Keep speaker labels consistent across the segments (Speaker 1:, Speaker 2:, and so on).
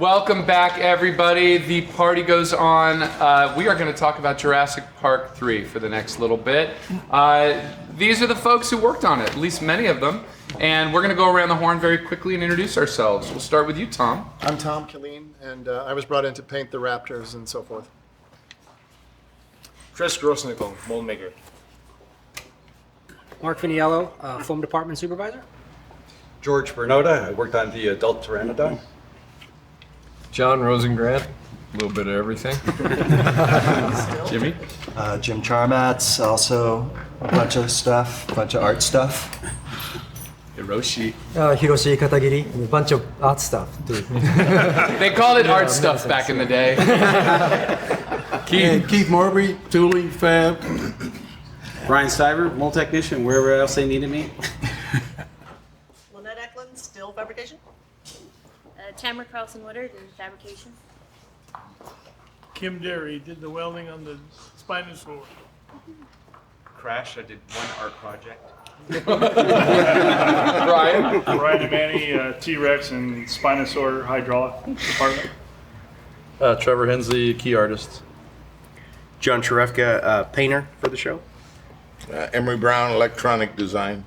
Speaker 1: Welcome back, everybody. The party goes on. We are going to talk about Jurassic Park III for the next little bit. These are the folks who worked on it, at least many of them. And we're going to go around the horn very quickly and introduce ourselves. We'll start with you, Tom.
Speaker 2: I'm Tom Killeen, and I was brought in to paint the Raptors and so forth.
Speaker 3: Chris Grosnickel, mold maker.
Speaker 4: Mark Finiello, film department supervisor.
Speaker 5: George Bernoda, I worked on the adult Pteranodon.
Speaker 6: John Rosengrant, a little bit of everything. Jimmy?
Speaker 7: Jim Charmatz, also a bunch of stuff, a bunch of art stuff.
Speaker 1: Hiroshi.
Speaker 8: Hiroshi Katagiri, a bunch of art stuff too.
Speaker 1: They called it art stuff back in the day.
Speaker 9: Keith Marbury, tooling, fab.
Speaker 3: Brian Stiver, mold technician, wherever else they needed me.
Speaker 10: Lynette Eklund, steel fabrication.
Speaker 11: Tamara Carlson-Woodard in fabrication.
Speaker 12: Kim Derry did the welding on the Spinosaur.
Speaker 13: Crash, I did one art project.
Speaker 1: Brian?
Speaker 12: Brian Demani, T-Rex and Spinosaur hydraulic department.
Speaker 6: Trevor Hensley, key artist.
Speaker 14: John Cherefka, painter for the show.
Speaker 15: Emery Brown, electronic design.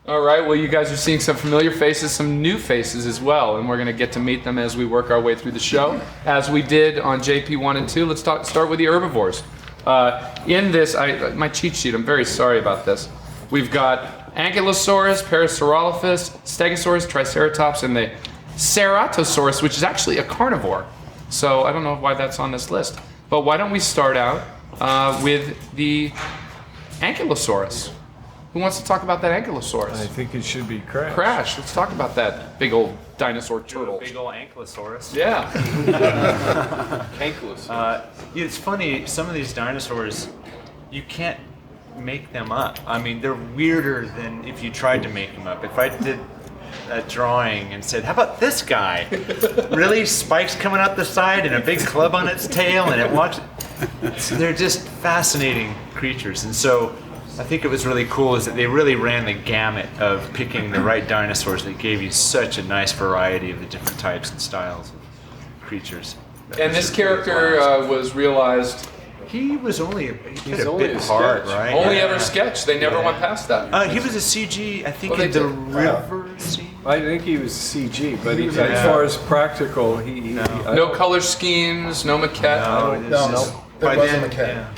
Speaker 1: All right, well, you guys are seeing some familiar faces, some new faces as well, and we're going to get to meet them as we work our way through the show, as we did on JP1 and 2. Let's start with the herbivores. In this, my cheat sheet, I'm very sorry about this. We've got Ankylosaurus, Parasaurolophus, Stegosaurus, Triceratops, and the Ceratosaurus, which is actually a carnivore. So I don't know why that's on this list. But why don't we start out with the Ankylosaurus? Who wants to talk about that Ankylosaurus?
Speaker 6: I think it should be Crash.
Speaker 1: Crash, let's talk about that big old dinosaur turtle.
Speaker 13: Big old Ankylosaurus.
Speaker 1: Yeah.
Speaker 13: Ankylosaurus. It's funny, some of these dinosaurs, you can't make them up. I mean, they're weirder than if you tried to make them up. If I did a drawing and said, how about this guy? Really? Spikes coming out the side and a big club on its tail and it walks. They're just fascinating creatures. And so I think it was really cool is that they really ran the gamut of picking the right dinosaurs that gave you such a nice variety of the different types and styles of creatures.
Speaker 1: And this character was realized.
Speaker 13: He was only a bit
Speaker 1: part,
Speaker 13: right?
Speaker 1: Only ever sketched. They never went past that.
Speaker 13: He was a CG, I think, in the river scene.
Speaker 6: I think he was CG, but as far as practical,
Speaker 1: no color schemes, no maquette.
Speaker 2: No. There was a maquette. Yeah.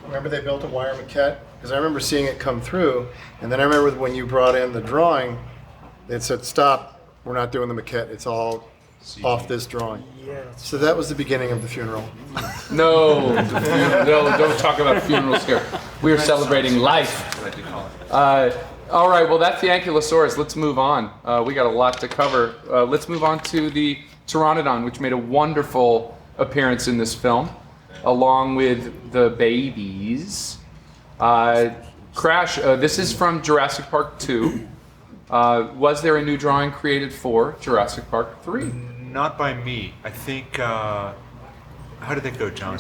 Speaker 2: Remember they built a wire maquette? Because I remember seeing it come through, and then I remember when you brought in the drawing, it said, stop, we're not doing the maquette, it's all off this drawing. So that was the beginning of the funeral.
Speaker 1: No, don't talk about funerals here. We are celebrating life. All right, well, that's the Ankylosaurus. Let's move on. We got a lot to cover. Let's move on to the Pteranodon, which made a wonderful appearance in this film, along with the babies. Crash, this is from Jurassic Park II. Was there a new drawing created for Jurassic Park III?
Speaker 13: Not by me. I think, how did that go, John?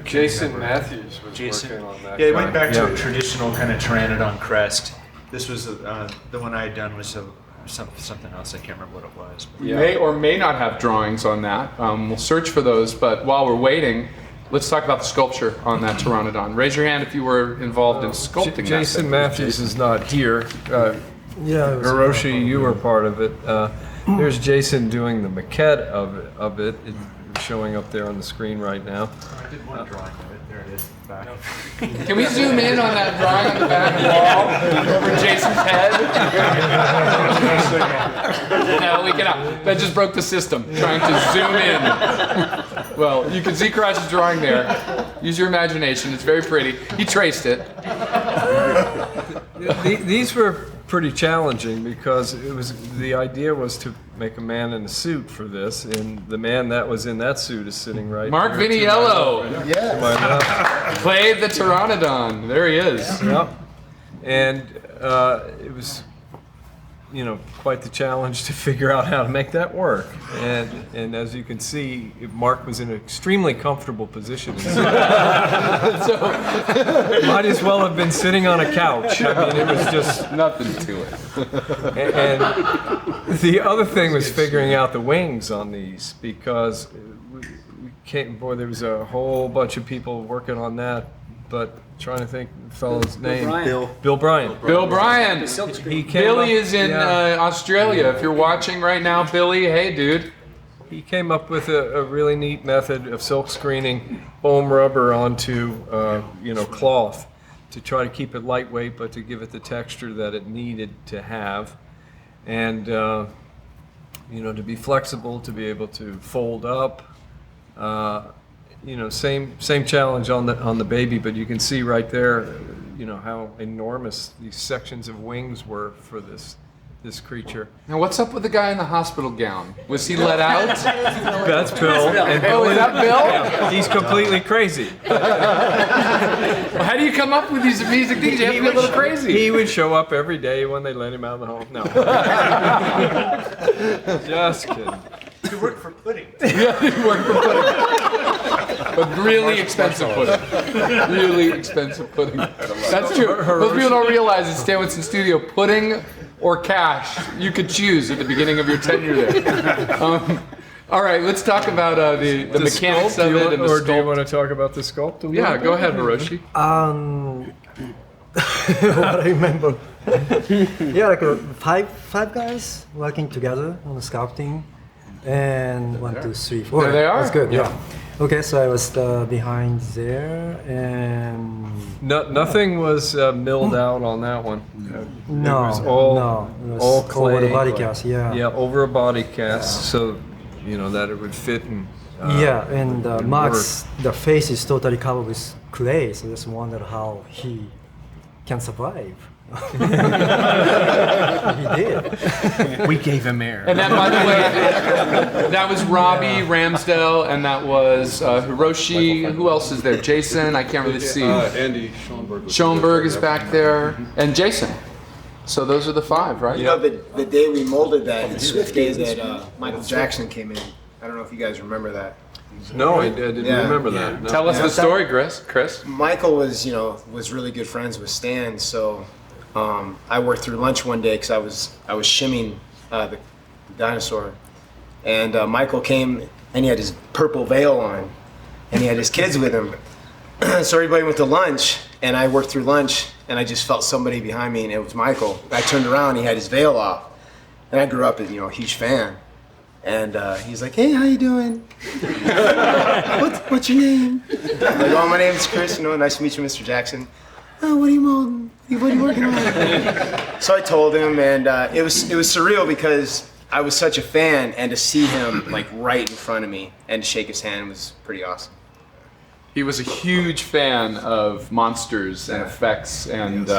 Speaker 6: Jason Matthews was working on that.
Speaker 13: Yeah, they went back to a traditional kind of Pteranodon crest. This was, the one I had done was something else. I can't remember what it was.
Speaker 1: We may or may not have drawings on that. We'll search for those, but while we're waiting, let's talk about the sculpture on that Pteranodon. Raise your hand if you were involved in sculpting that.
Speaker 6: Jason Matthews is not here. Hiroshi, you were part of it. There's Jason doing the maquette of it. It's showing up there on the screen right now.
Speaker 13: I did one drawing of it. There it is. Back.
Speaker 1: Can we zoom in on that drawing on the back wall over Jason's head? No, we cannot. That just broke the system, trying to zoom in. Well, you can see Crash's drawing there. Use your imagination. It's very pretty. He traced it.
Speaker 6: These were pretty challenging because the idea was to make a man in a suit for this, and the man that was in that suit is sitting right
Speaker 1: Mark
Speaker 6: here.
Speaker 1: Viniello.
Speaker 2: Yes.
Speaker 1: Played the Pteranodon. There he is.
Speaker 6: Yep. And it was quite the challenge to figure out how to make that work. And as you can see, Mark was in an extremely comfortable position. So might as well have been sitting on a couch. I mean, it was just
Speaker 1: nothing to it.
Speaker 6: And the other thing was figuring out the wings on these, because there was a whole bunch of people working on that, but trying to think of the fellow's name. Bill Bryan.
Speaker 1: Bill Bryan. Billy is in Australia. If you're watching right now, Billy, hey dude.
Speaker 6: He came up with a really neat method of silk screening foam rubber onto cloth to try to keep it lightweight, but to give it the texture that it needed to have, and to be flexible, to be able to fold up. Same challenge on the baby, but you can see right there, how enormous these sections of wings were for this creature.
Speaker 1: Now, what's up with the guy in the hospital gown? Was he let out?
Speaker 6: That's Bill. And
Speaker 1: Oh, is that Bill?
Speaker 6: Yeah, he's completely crazy.
Speaker 1: Well, how do you come up with these amazing things? You have to be a little crazy.
Speaker 6: He would show up every day when they let him out of the home. No. Just kidding.
Speaker 13: You work for pudding.
Speaker 1: Yeah, he worked for pudding. But really expensive pudding. Really expensive pudding. That's true. Most people don't realize at Stan Winston Studio, pudding or cash, you could choose at the beginning of your tenure there. All right, let's talk about the mechanics
Speaker 6: sculpt,
Speaker 1: of it and the
Speaker 6: or
Speaker 1: sculpt.
Speaker 6: do you want to talk about the sculpt a little
Speaker 1: Yeah,
Speaker 6: bit?
Speaker 1: go ahead, Hiroshi.
Speaker 8: What I remember. Yeah, like five guys working together on the sculpting. And 1, 2, 3, 4.
Speaker 1: There they are.
Speaker 8: That's good. Yeah. Okay, so I was behind there, and
Speaker 6: nothing was milled out on that one.
Speaker 8: No,
Speaker 6: it was all,
Speaker 8: it was
Speaker 6: all clay.
Speaker 8: over the body cast. Yeah.
Speaker 6: Yeah, over a body cast, so that it would fit and.
Speaker 8: And Max, the face is totally covered with clay, so just wonder how he can survive. He did.
Speaker 3: We gave him air.
Speaker 1: And that, by the way, that was Robbie Ramsdale, and that was Hiroshi. Who else is there? Jason. I can't really see.
Speaker 6: Andy Schoenberg.
Speaker 1: Schoenberg is back there, and Jason. So those are the 5, right?
Speaker 16: You know, the day we molded that, it's the day that Michael Jackson came in. I don't know if you guys remember that.
Speaker 6: No, I didn't remember that. No.
Speaker 1: Tell us the story, Chris.
Speaker 16: Michael was really good friends with Stan, so I worked through lunch one day because I was shimming the dinosaur, and Michael came and he had his purple veil on, and he had his kids with him. So everybody went to lunch, and I worked through lunch, and I just felt somebody behind me, and it was Michael. I turned around, he had his veil off, and I grew up as a huge fan. And he's like, "Hey, how you doing? What's your name?" I'm like, "Oh, my name's Chris. Nice to meet you, Mr. Jackson." "Oh, what are you molding? What are you working on?" So I told him, and it was surreal because I was such a fan, and to see him like right in front of me and to shake his hand was pretty awesome.
Speaker 1: He was a huge fan of monsters and effects, and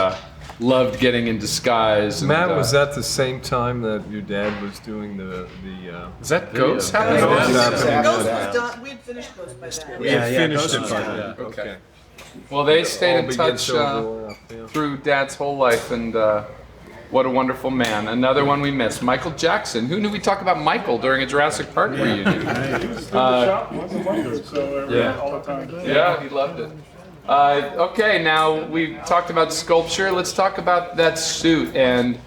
Speaker 1: loved getting in disguise.
Speaker 6: Matt, was that the same time that your dad was doing the
Speaker 1: is that Ghost happening?
Speaker 10: Ghost was done. We had finished Ghost by then.
Speaker 6: We had finished it by then. Okay.
Speaker 1: Well, they stayed
Speaker 6: All
Speaker 1: in touch through Dad's whole life, and what a wonderful man. Another one we missed, Michael Jackson. Who knew we'd talk about Michael during a Jurassic Park reunion?
Speaker 12: He was in the shop once a month, so all the time.
Speaker 1: Yeah, he loved it. Okay, now we've talked about sculpture. Let's talk about that suit and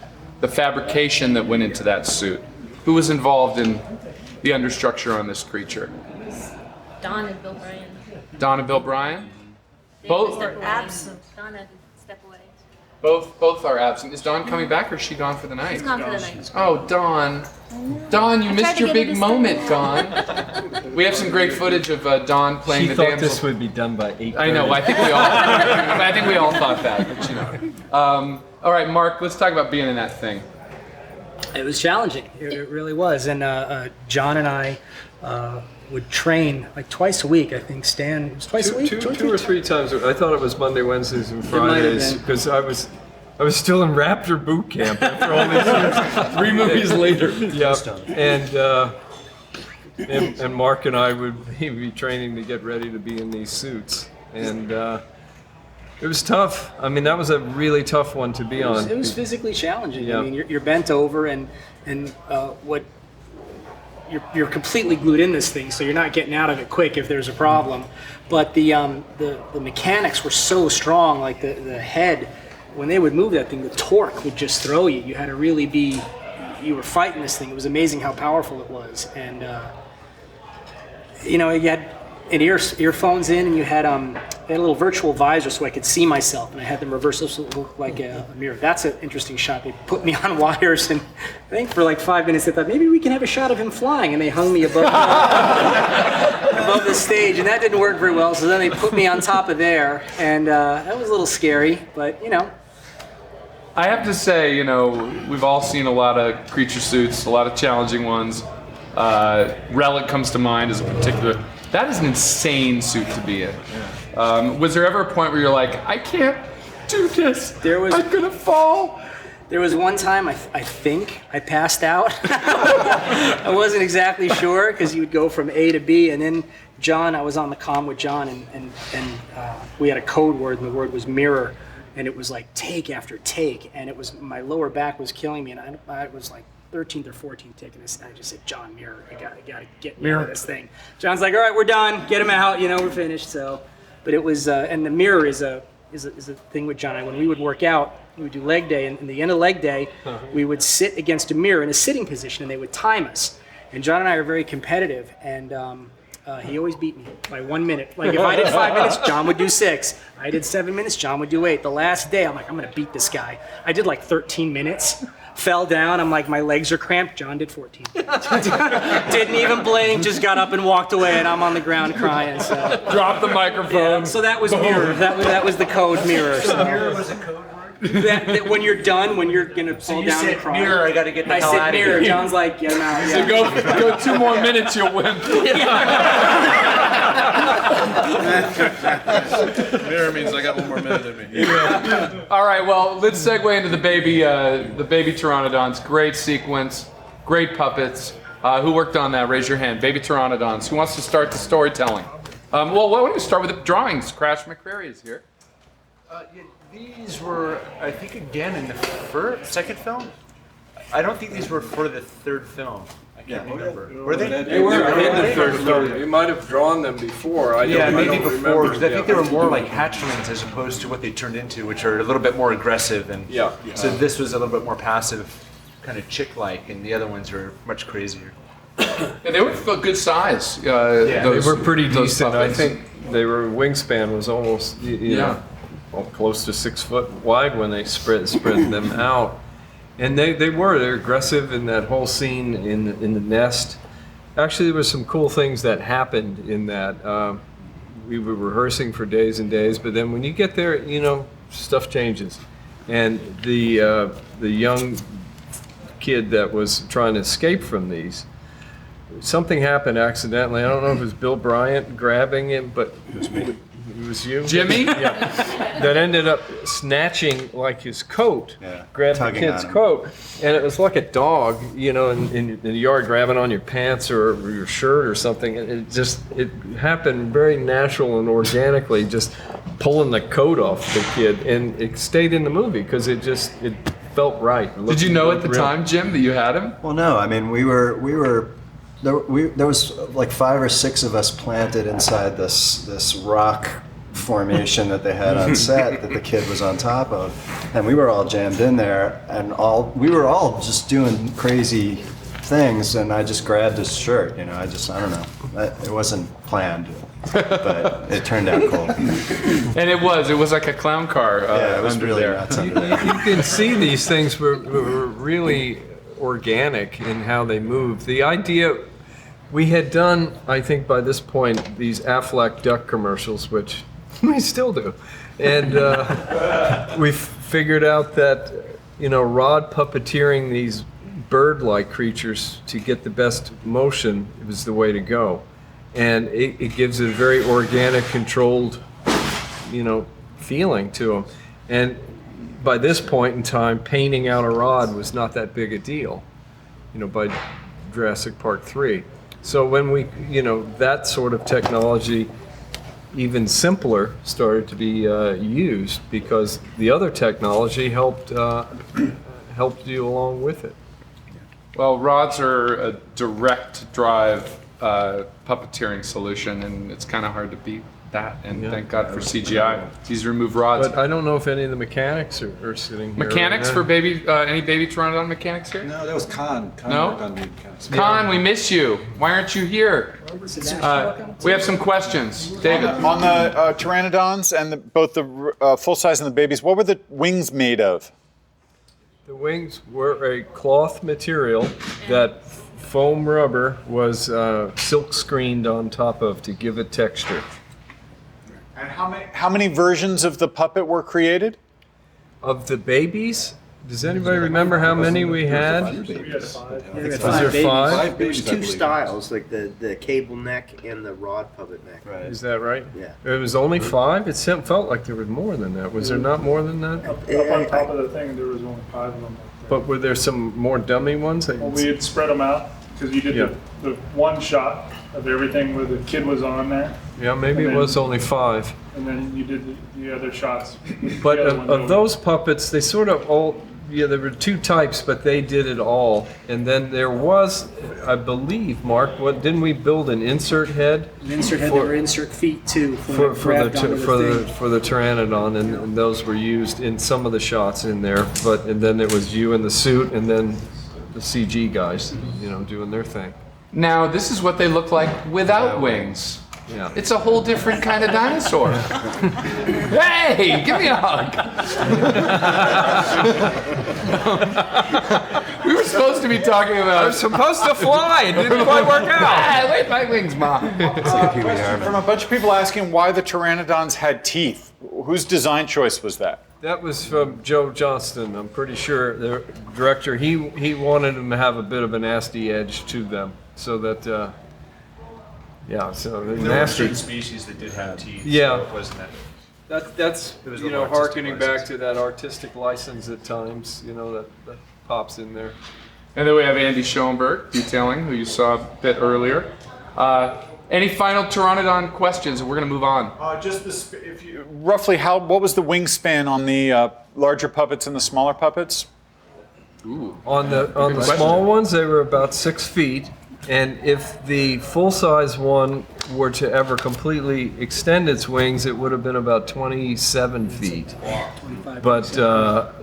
Speaker 1: the fabrication that went into that suit. Who was involved in the understructure on this creature?
Speaker 11: Don and Bill Bryan.
Speaker 1: Don and Bill Bryan? Both
Speaker 11: Step away.
Speaker 10: absent.
Speaker 11: Donna, step away.
Speaker 1: Both are absent. Is Dawn coming back, or is she gone for the night?
Speaker 11: She's gone for the night.
Speaker 1: Oh, Dawn. Dawn, you missed your big moment, Dawn. We have some great footage of Dawn playing the
Speaker 6: She thought
Speaker 1: damsel.
Speaker 6: this would be done by 8:30.
Speaker 1: I know. I think we all thought that. But all right, Mark. Let's talk about being in that thing.
Speaker 4: It was challenging. It really was. And John and I would train like twice a week. I think Stan it was twice a week.
Speaker 6: Two or three times. I thought it was Monday, Wednesdays, and Fridays because I was still in Raptor boot camp after all these years. 3 movies later. Yeah. And Mark and I would be training to get ready to be in these suits, and it It was tough. I mean, that was a really tough one to be on.
Speaker 4: It was physically challenging.
Speaker 6: Yeah.
Speaker 4: I mean, you're bent over, and what you're completely glued in this thing, so you're not getting out of it quick if there's a problem. But the mechanics were so strong. Like the head, when they would move that thing, the torque would just throw you. You had to really be. You were fighting this thing. It was amazing how powerful it was, and you had earphones in, and you had a little virtual visor so I could see myself, and I had them reversed so it looked like a mirror. That's an interesting shot. They put me on wires, and I think for like 5 minutes they thought maybe we can have a shot of him flying, and they hung me above above the stage, and that didn't work very well. So then they put me on top of there, and that was a little scary, but
Speaker 1: I have to say, we've all seen a lot of creature suits, a lot of challenging ones. Relic comes to mind as a particular. That is an insane suit to be in. Was there ever a point where you're like, I can't do this? I'm gonna fall.
Speaker 4: There was one time I think I passed out. I wasn't exactly sure because you would go from A to B, and then John, I was on the comm with John, and we had a code word, and the word was mirror. And it was like take after take, and it was my lower back was killing me, and I was like 13th or 14th take, and I just said, John, mirror, I gotta get me out of this thing. John's like, all right, we're done, get him out, we're finished. So, but it was, and the mirror is a thing with John. When we would work out, we would do leg day, and in the end of leg day, we would sit against a mirror in a sitting position, and they would time us. And John and I are very competitive, and he always beat me by 1 minute. Like if I did 5 minutes, John would do 6. I did 7 minutes, John would do 8. The last day, I'm like, I'm gonna beat this guy. I did like 13 minutes, fell down. I'm like, my legs are cramped. John did 14. Didn't even blink, just got up and walked away, and I'm on the ground crying. So
Speaker 1: drop the microphone.
Speaker 4: Yeah, so that was mirror. That was the code mirror. So.
Speaker 10: Mirror was a code word?
Speaker 4: That when you're done, when you're gonna fall
Speaker 13: you
Speaker 4: down
Speaker 13: said
Speaker 4: and cry.
Speaker 13: mirror, I gotta get the hell
Speaker 4: I
Speaker 13: out
Speaker 4: said
Speaker 13: of
Speaker 4: mirror.
Speaker 13: here.
Speaker 4: John's like, get him out. Yeah.
Speaker 1: So go 2 more minutes, you'll win.
Speaker 5: Mirror means I got 1 more minute in me.
Speaker 1: All right, well, let's segue into the baby Pteranodons. Great sequence, great puppets. Who worked on that? Raise your hand. Baby Pteranodons. Who wants to start the storytelling? Well, why don't we start with the drawings? Crash McCreary is here.
Speaker 13: These were, I think, again in the second film. I don't think these were for the third film. I can't remember. Were they?
Speaker 6: They were in the third film. You might have drawn them before. I don't
Speaker 13: before. Because I think they were more like
Speaker 6: Yeah.
Speaker 13: hatchlings as opposed to what they turned into, which are a little bit more aggressive. And
Speaker 6: Yeah.
Speaker 13: so this was a little bit more passive, kind of chick-like, and the other ones are much crazier.
Speaker 1: Yeah, they were a good size.
Speaker 6: They were pretty decent. I think they were wingspan was almost close to 6 foot wide when they spread them out, and they're aggressive in that whole scene in the nest. Actually, there were some cool things that happened in that. We were rehearsing for days and days, but then when you get there, stuff changes, and the young kid that was trying to escape from these. Something happened accidentally. I don't know if it was Bill Bryant grabbing him, but it was me. It was you,
Speaker 1: Jimmy.
Speaker 6: Yeah, that ended up snatching like his coat, grabbed the kid's coat, and it was like a dog, in the yard grabbing on your pants or your shirt or something. And it happened very natural and organically, just pulling the coat off the kid, and it stayed in the movie because it felt right.
Speaker 1: Did you know at the time, Jim, that you had him?
Speaker 7: Well, no. I mean, we were. There was like 5 or 6 of us planted inside this rock formation that they had on set that the kid was on top of, and we were all jammed in there, and we were all just doing crazy things, and I just grabbed his shirt. I don't know. It wasn't planned, but it turned out cool.
Speaker 1: And it was like a clown car.
Speaker 7: Yeah, it was
Speaker 1: under
Speaker 7: really
Speaker 1: there.
Speaker 7: nuts under there.
Speaker 6: You can see these things were really organic in how they moved. The idea. We had done, I think by this point, these Aflac duck commercials, which we still do. And we figured out that, Rod puppeteering these bird-like creatures to get the best motion was the way to go. And it gives it a very organic, controlled, feeling to them. And by this point in time, painting out a rod was not that big a deal, by Jurassic Park III. So when we, that sort of technology even simpler started to be used because the other technology helped you along with it.
Speaker 1: Well, rods are a direct drive puppeteering solution, and it's kind of hard to beat that. And thank God for CGI. It's easy to remove rods.
Speaker 6: But I don't know if any of the mechanics are sitting here.
Speaker 1: Mechanics for baby? Any baby Pteranodon mechanics here?
Speaker 5: No, that was Khan.
Speaker 1: No?
Speaker 5: worked on the mechanics.
Speaker 1: Khan, we miss you. Why aren't you here? We have some questions. David.
Speaker 17: On the Pteranodons and both the full size and the babies, what were the wings made of?
Speaker 6: The wings were a cloth material that foam rubber was silk screened on top of to give it texture.
Speaker 17: And how many versions of the puppet were created?
Speaker 6: Of the babies? Does anybody remember how many we had? Was there five?
Speaker 14: There was two styles, like the cable neck and the rod puppet neck.
Speaker 6: Right. Is that right?
Speaker 14: Yeah.
Speaker 6: It was only five? It felt like there was more than that. Was there not more than that?
Speaker 12: Up on top of the thing, there was only 5 of them.
Speaker 6: But were there some more dummy ones?
Speaker 12: Well, we had spread them out because you did the one shot of everything where the kid was on there.
Speaker 6: Yeah, maybe it was only 5.
Speaker 12: And then you did the other shots.
Speaker 6: But of those puppets, they sort of all, there were 2 types, but they did it all. And then there was, I believe, Mark, didn't we build an insert head?
Speaker 4: An insert head, there were insert feet too.
Speaker 6: For the Pteranodon, and those were used in some of the shots in there. And then it was you in the suit, and then the CG guys, doing their thing.
Speaker 1: Now, this is what they look like without wings.
Speaker 6: Yeah.
Speaker 1: It's a whole different kind of dinosaur. Hey, give me a hug. We were supposed to be talking about.
Speaker 6: I'm supposed to fly. It didn't quite work out.
Speaker 1: Ah, wait, my wings, Mom.
Speaker 17: From a bunch of people asking why the Pteranodons had teeth. Whose design choice was that?
Speaker 6: That was from Joe Johnston. I'm pretty sure the director. He wanted them to have a bit of a nasty edge to them, so that. So
Speaker 13: there
Speaker 6: nasty.
Speaker 13: were certain species that did have teeth.
Speaker 6: Yeah,
Speaker 13: so it wasn't that.
Speaker 6: That's harkening back to that artistic license at times. That pops in there.
Speaker 1: And then we have Andy Schoenberg detailing, who you saw a bit earlier. Any final Pteranodon questions? We're going to move on.
Speaker 17: Roughly, what was the wingspan on the larger puppets and the smaller puppets?
Speaker 1: Ooh.
Speaker 6: On the small ones, they were about 6 feet. And if the full-size one were to ever completely extend its wings, it would have been about 27 feet. But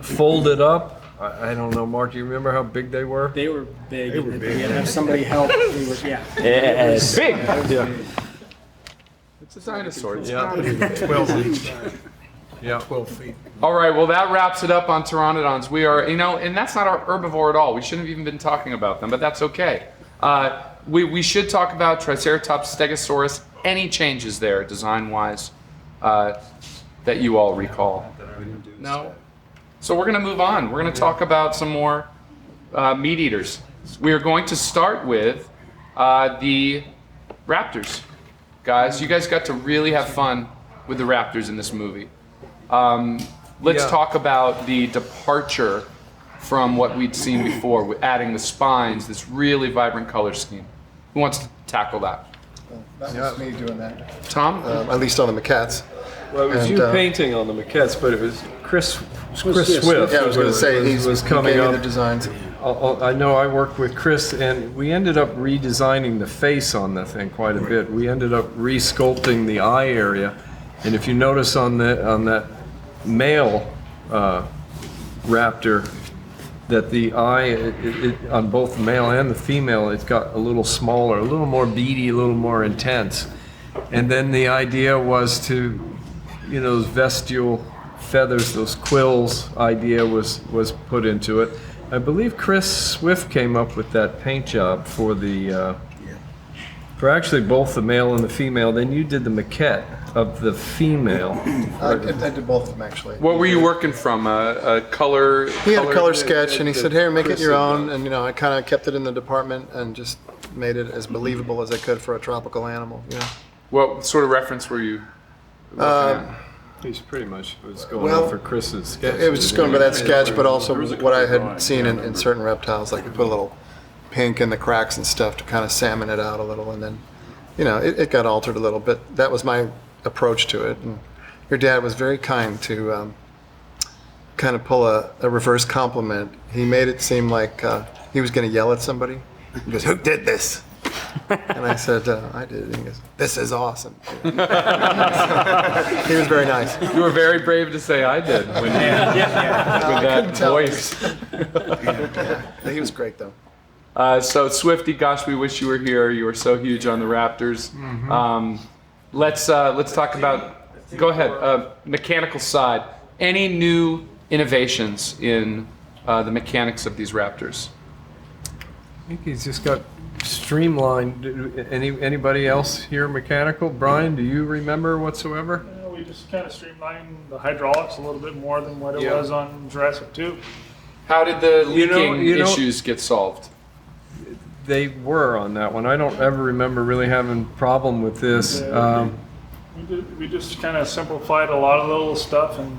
Speaker 6: folded up, I don't know, Mark, do you remember how big they were?
Speaker 4: They were big. We had to have somebody help. Big.
Speaker 1: Yeah. It's a dinosaur. It's not
Speaker 6: 12 feet. Yeah, 12 feet.
Speaker 1: All right, well, that wraps it up on Pteranodons. We are, and that's not our herbivore at all. We shouldn't have even been talking about them, but that's okay. We should talk about Triceratops, Stegosaurus, any changes there design-wise that you all recall? No? So we're going to move on. We're going to talk about some more meat eaters. We are going to start with the Raptors. Guys, you guys got to really have fun with the Raptors in this movie. Let's talk about the departure from what we'd seen before, with adding the spines, this really vibrant color scheme. Who wants to tackle that?
Speaker 2: That was me doing that.
Speaker 1: Tom?
Speaker 2: At least on the maquettes.
Speaker 6: Well, it was you painting on the maquettes, but it was Chris Swift.
Speaker 2: Yeah, I was going to say, he
Speaker 6: was coming
Speaker 2: gave me
Speaker 6: up.
Speaker 2: the designs.
Speaker 6: I know I worked with Chris, and we ended up redesigning the face on the thing quite a bit. We ended up re-sculpting the eye area, and if you notice on that male raptor, that the eye, on both the male and the female, it's got a little smaller, a little more beady, a little more intense. And then the idea was to, those vestigial feathers, those quills idea was put into it. I believe Chris Swift came up with that paint job for for actually both the male and the female. Then you did the maquette of the female.
Speaker 2: I did both of them, actually.
Speaker 1: What were you working from? A color?
Speaker 2: He had a color sketch, and he said, "Here, make it your own." And I kind of kept it in the department and just made it as believable as I could for a tropical animal.
Speaker 1: What sort of reference were you looking at?
Speaker 6: He's pretty much was going off for Chris's sketch.
Speaker 2: It was just going by that sketch, but also what I had seen in certain reptiles. Like, you put a little pink in the cracks and stuff to kind of salmon it out a little, and then, it got altered a little bit. That was my approach to it. And your dad was very kind to kind of pull a reverse compliment. He made it seem like he was going to yell at somebody. He goes, "Who did this?" And I said, "I did." And he goes, "This is awesome." He was very nice.
Speaker 1: You were very brave to say I did with that voice.
Speaker 2: He was great, though.
Speaker 1: So Swifty, gosh, we wish you were here. You were so huge on the Raptors. Let's talk about. Go ahead. Mechanical side. Any new innovations in the mechanics of these Raptors?
Speaker 6: I think he's just got streamlined. Anybody else here mechanical? Brian, do you remember whatsoever?
Speaker 12: We just kind of streamlined the hydraulics a little bit more than what it was on Jurassic 2.
Speaker 1: How did the leaking issues get solved?
Speaker 6: They were on that one. I don't ever remember really having a problem with this.
Speaker 12: We just kind of simplified a lot of the little stuff, and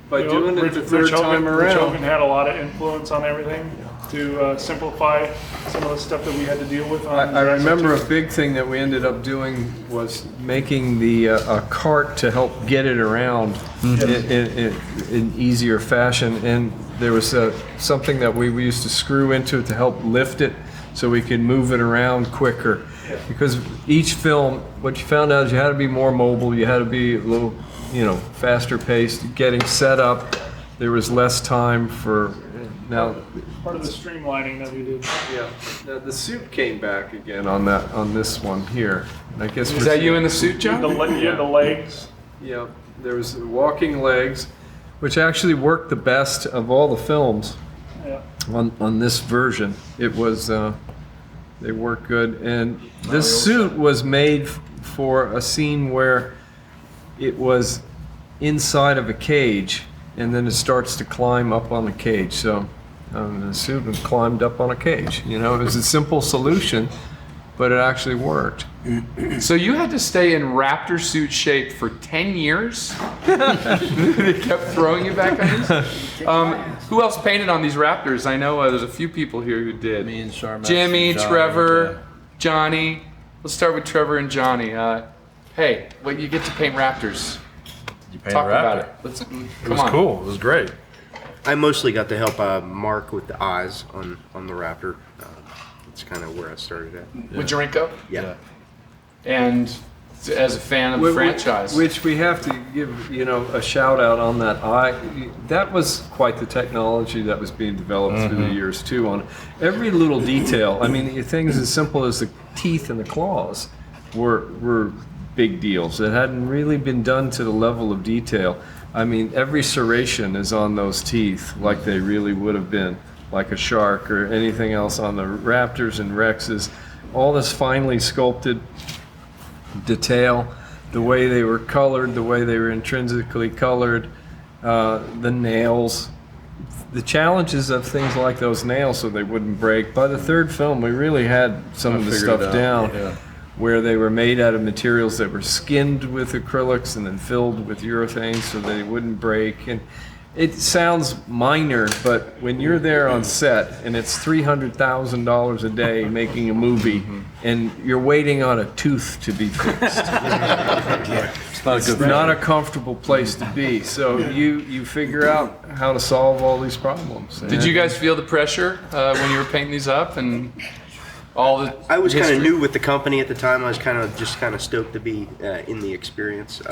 Speaker 6: by doing it the third time around,
Speaker 12: Rich Hogan had a lot of influence on everything to simplify some of the stuff that we had to deal with.
Speaker 6: I remember a big thing that we ended up doing was making the a cart to help get it around in easier fashion, and there was something that we used to screw into it to help lift it so we could move it around quicker. Because each film, what you found out is you had to be more mobile, you had to be a little, faster paced, getting set up. There was less time for now.
Speaker 12: Part of the streamlining that we did.
Speaker 6: Yeah. Now the suit came back again on this one here. I guess
Speaker 1: is that you in the suit, John?
Speaker 12: The legs.
Speaker 6: Yeah. There was walking legs, which actually worked the best of all the films.
Speaker 12: Yeah.
Speaker 6: On this version, it was. They work good, and this suit was made for a scene where it was inside of a cage, and then it starts to climb up on the cage. So the suit was climbed up on a cage. It was a simple solution, but it actually worked.
Speaker 1: So you had to stay in Raptor suit shape for 10 years? They kept throwing you back on these? Who else painted on these Raptors? I know there's a few people here who did.
Speaker 18: Me and Sharma.
Speaker 1: Jimmy,
Speaker 18: Johnny,
Speaker 1: Trevor, Johnny. Let's start with Trevor and Johnny. Hey, you get to paint Raptors.
Speaker 18: You paint
Speaker 1: Talk
Speaker 18: a Raptor.
Speaker 1: about it.
Speaker 18: It was cool. It was great.
Speaker 14: I mostly got to help Mark with the eyes on the Raptor. That's kind of where I started at.
Speaker 1: With Jarinko?
Speaker 14: Yeah.
Speaker 1: And as a fan of the franchise.
Speaker 6: Which we have to give, a shout out on that eye. That was quite the technology that was being developed through the years too. On every little detail. I mean, things as simple as the teeth and the claws were big deals. It hadn't really been done to the level of detail. I mean, every serration is on those teeth like they really would have been, like a shark or anything else on the Raptors and Rexes. All this finely sculpted detail, the way they were colored, the way they were intrinsically colored, the nails, the challenges of things like those nails so they wouldn't break. By the third film, we really had some of the stuff down, where they were made out of materials that were skinned with acrylics and then filled with urethane so they wouldn't break. And it sounds minor, but when you're there on set and it's $300,000 a day making a movie and you're waiting on a tooth to be fixed, it's not a comfortable place to be. So you figure out how to solve all these problems.
Speaker 1: Did you guys feel the pressure when you were painting these up and all the?
Speaker 14: I was kind of new with the company at the time. I was kind of stoked to be in the experience.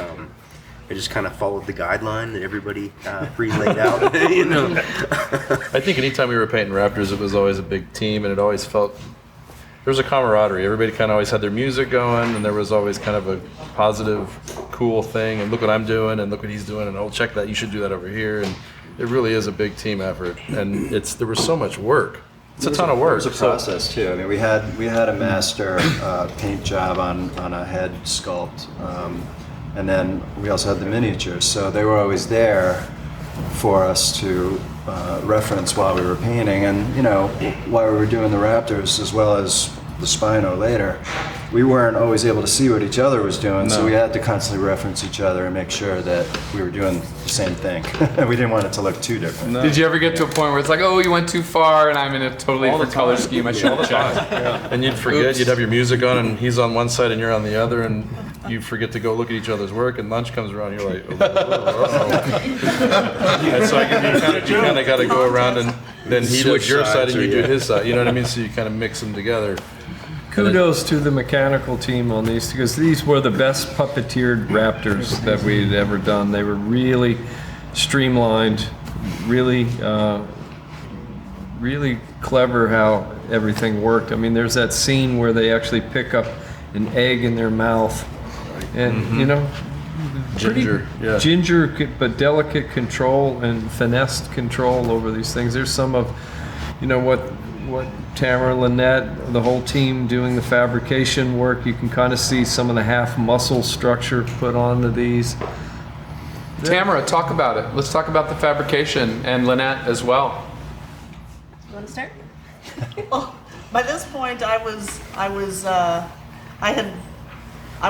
Speaker 14: I just kind of followed the guideline that everybody pre-laid out.
Speaker 18: I think anytime we were painting Raptors, it was always a big team, and it always felt there was a camaraderie. Everybody kind of always had their music going, and there was always kind of a positive, cool thing. And look what I'm doing, and look what he's doing, and oh, check that. You should do that over here. And it really is a big team effort, and there was so much work. It's a ton of work.
Speaker 7: It was a process too. I mean, we had a master paint job on a head sculpt. And then we also had the miniatures, so they were always there for us to reference while we were painting. And while we were doing the Raptors as well as the Spino later, we weren't always able to see what each other was doing, so we had to constantly reference each other and make sure that we were doing the same thing. We didn't want it to look too different.
Speaker 1: No. Did you ever get to a point where it's like, oh, you went too far and I'm in a totally different color scheme, I should have checked?
Speaker 18: And you'd forget, you'd have your music on and he's on one side and you're on the other, and you forget to go look at each other's work, and lunch comes around, you're like, and so you kind of got to go around and then he does your side and you do his side. You know what I mean? So you kind of mix them together.
Speaker 6: Kudos to the mechanical team on these, because these were the best puppeteered Raptors that we'd ever done. They were really streamlined, really, really clever how everything worked. I mean, there's that scene where they actually pick up an egg in their mouth, and you know,
Speaker 18: Ginger, yeah.
Speaker 6: ginger but delicate control and finessed control over these things. There's some of, you know, what Tamara, Lynette, the whole team doing the fabrication work. You can kind of see some of the half muscle structure put onto these.
Speaker 1: Tamara, talk about it. Let's talk about the fabrication, and Lynette as well.
Speaker 11: You want to start?
Speaker 10: Well, by this point, I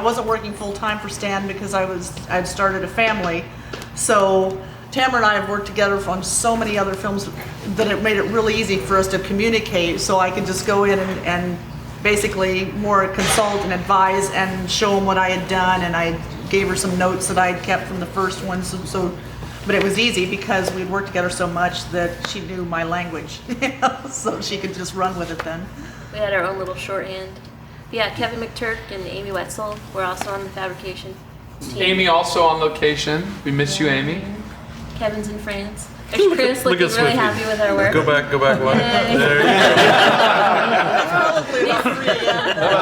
Speaker 10: wasn't working full time for Stan because I'd started a family. So Tamara and I have worked together on so many other films that it made it really easy for us to communicate. So I could just go in and basically more consult and advise and show them what I had done, and I gave her some notes that I had kept from the first one. But it was easy because we'd worked together so much that she knew my language, so she could just run with it then.
Speaker 11: We had our own little shorthand. Yeah, Kevin McTurk and Amy Wetzel were also on the fabrication team.
Speaker 1: Amy also on location. We miss you, Amy.
Speaker 11: Kevin's in France. There's Chris
Speaker 18: Look
Speaker 11: looking
Speaker 18: at
Speaker 11: really
Speaker 18: Swiftly.
Speaker 11: happy with our work.
Speaker 18: Go back one.
Speaker 11: Yay.
Speaker 18: There you go.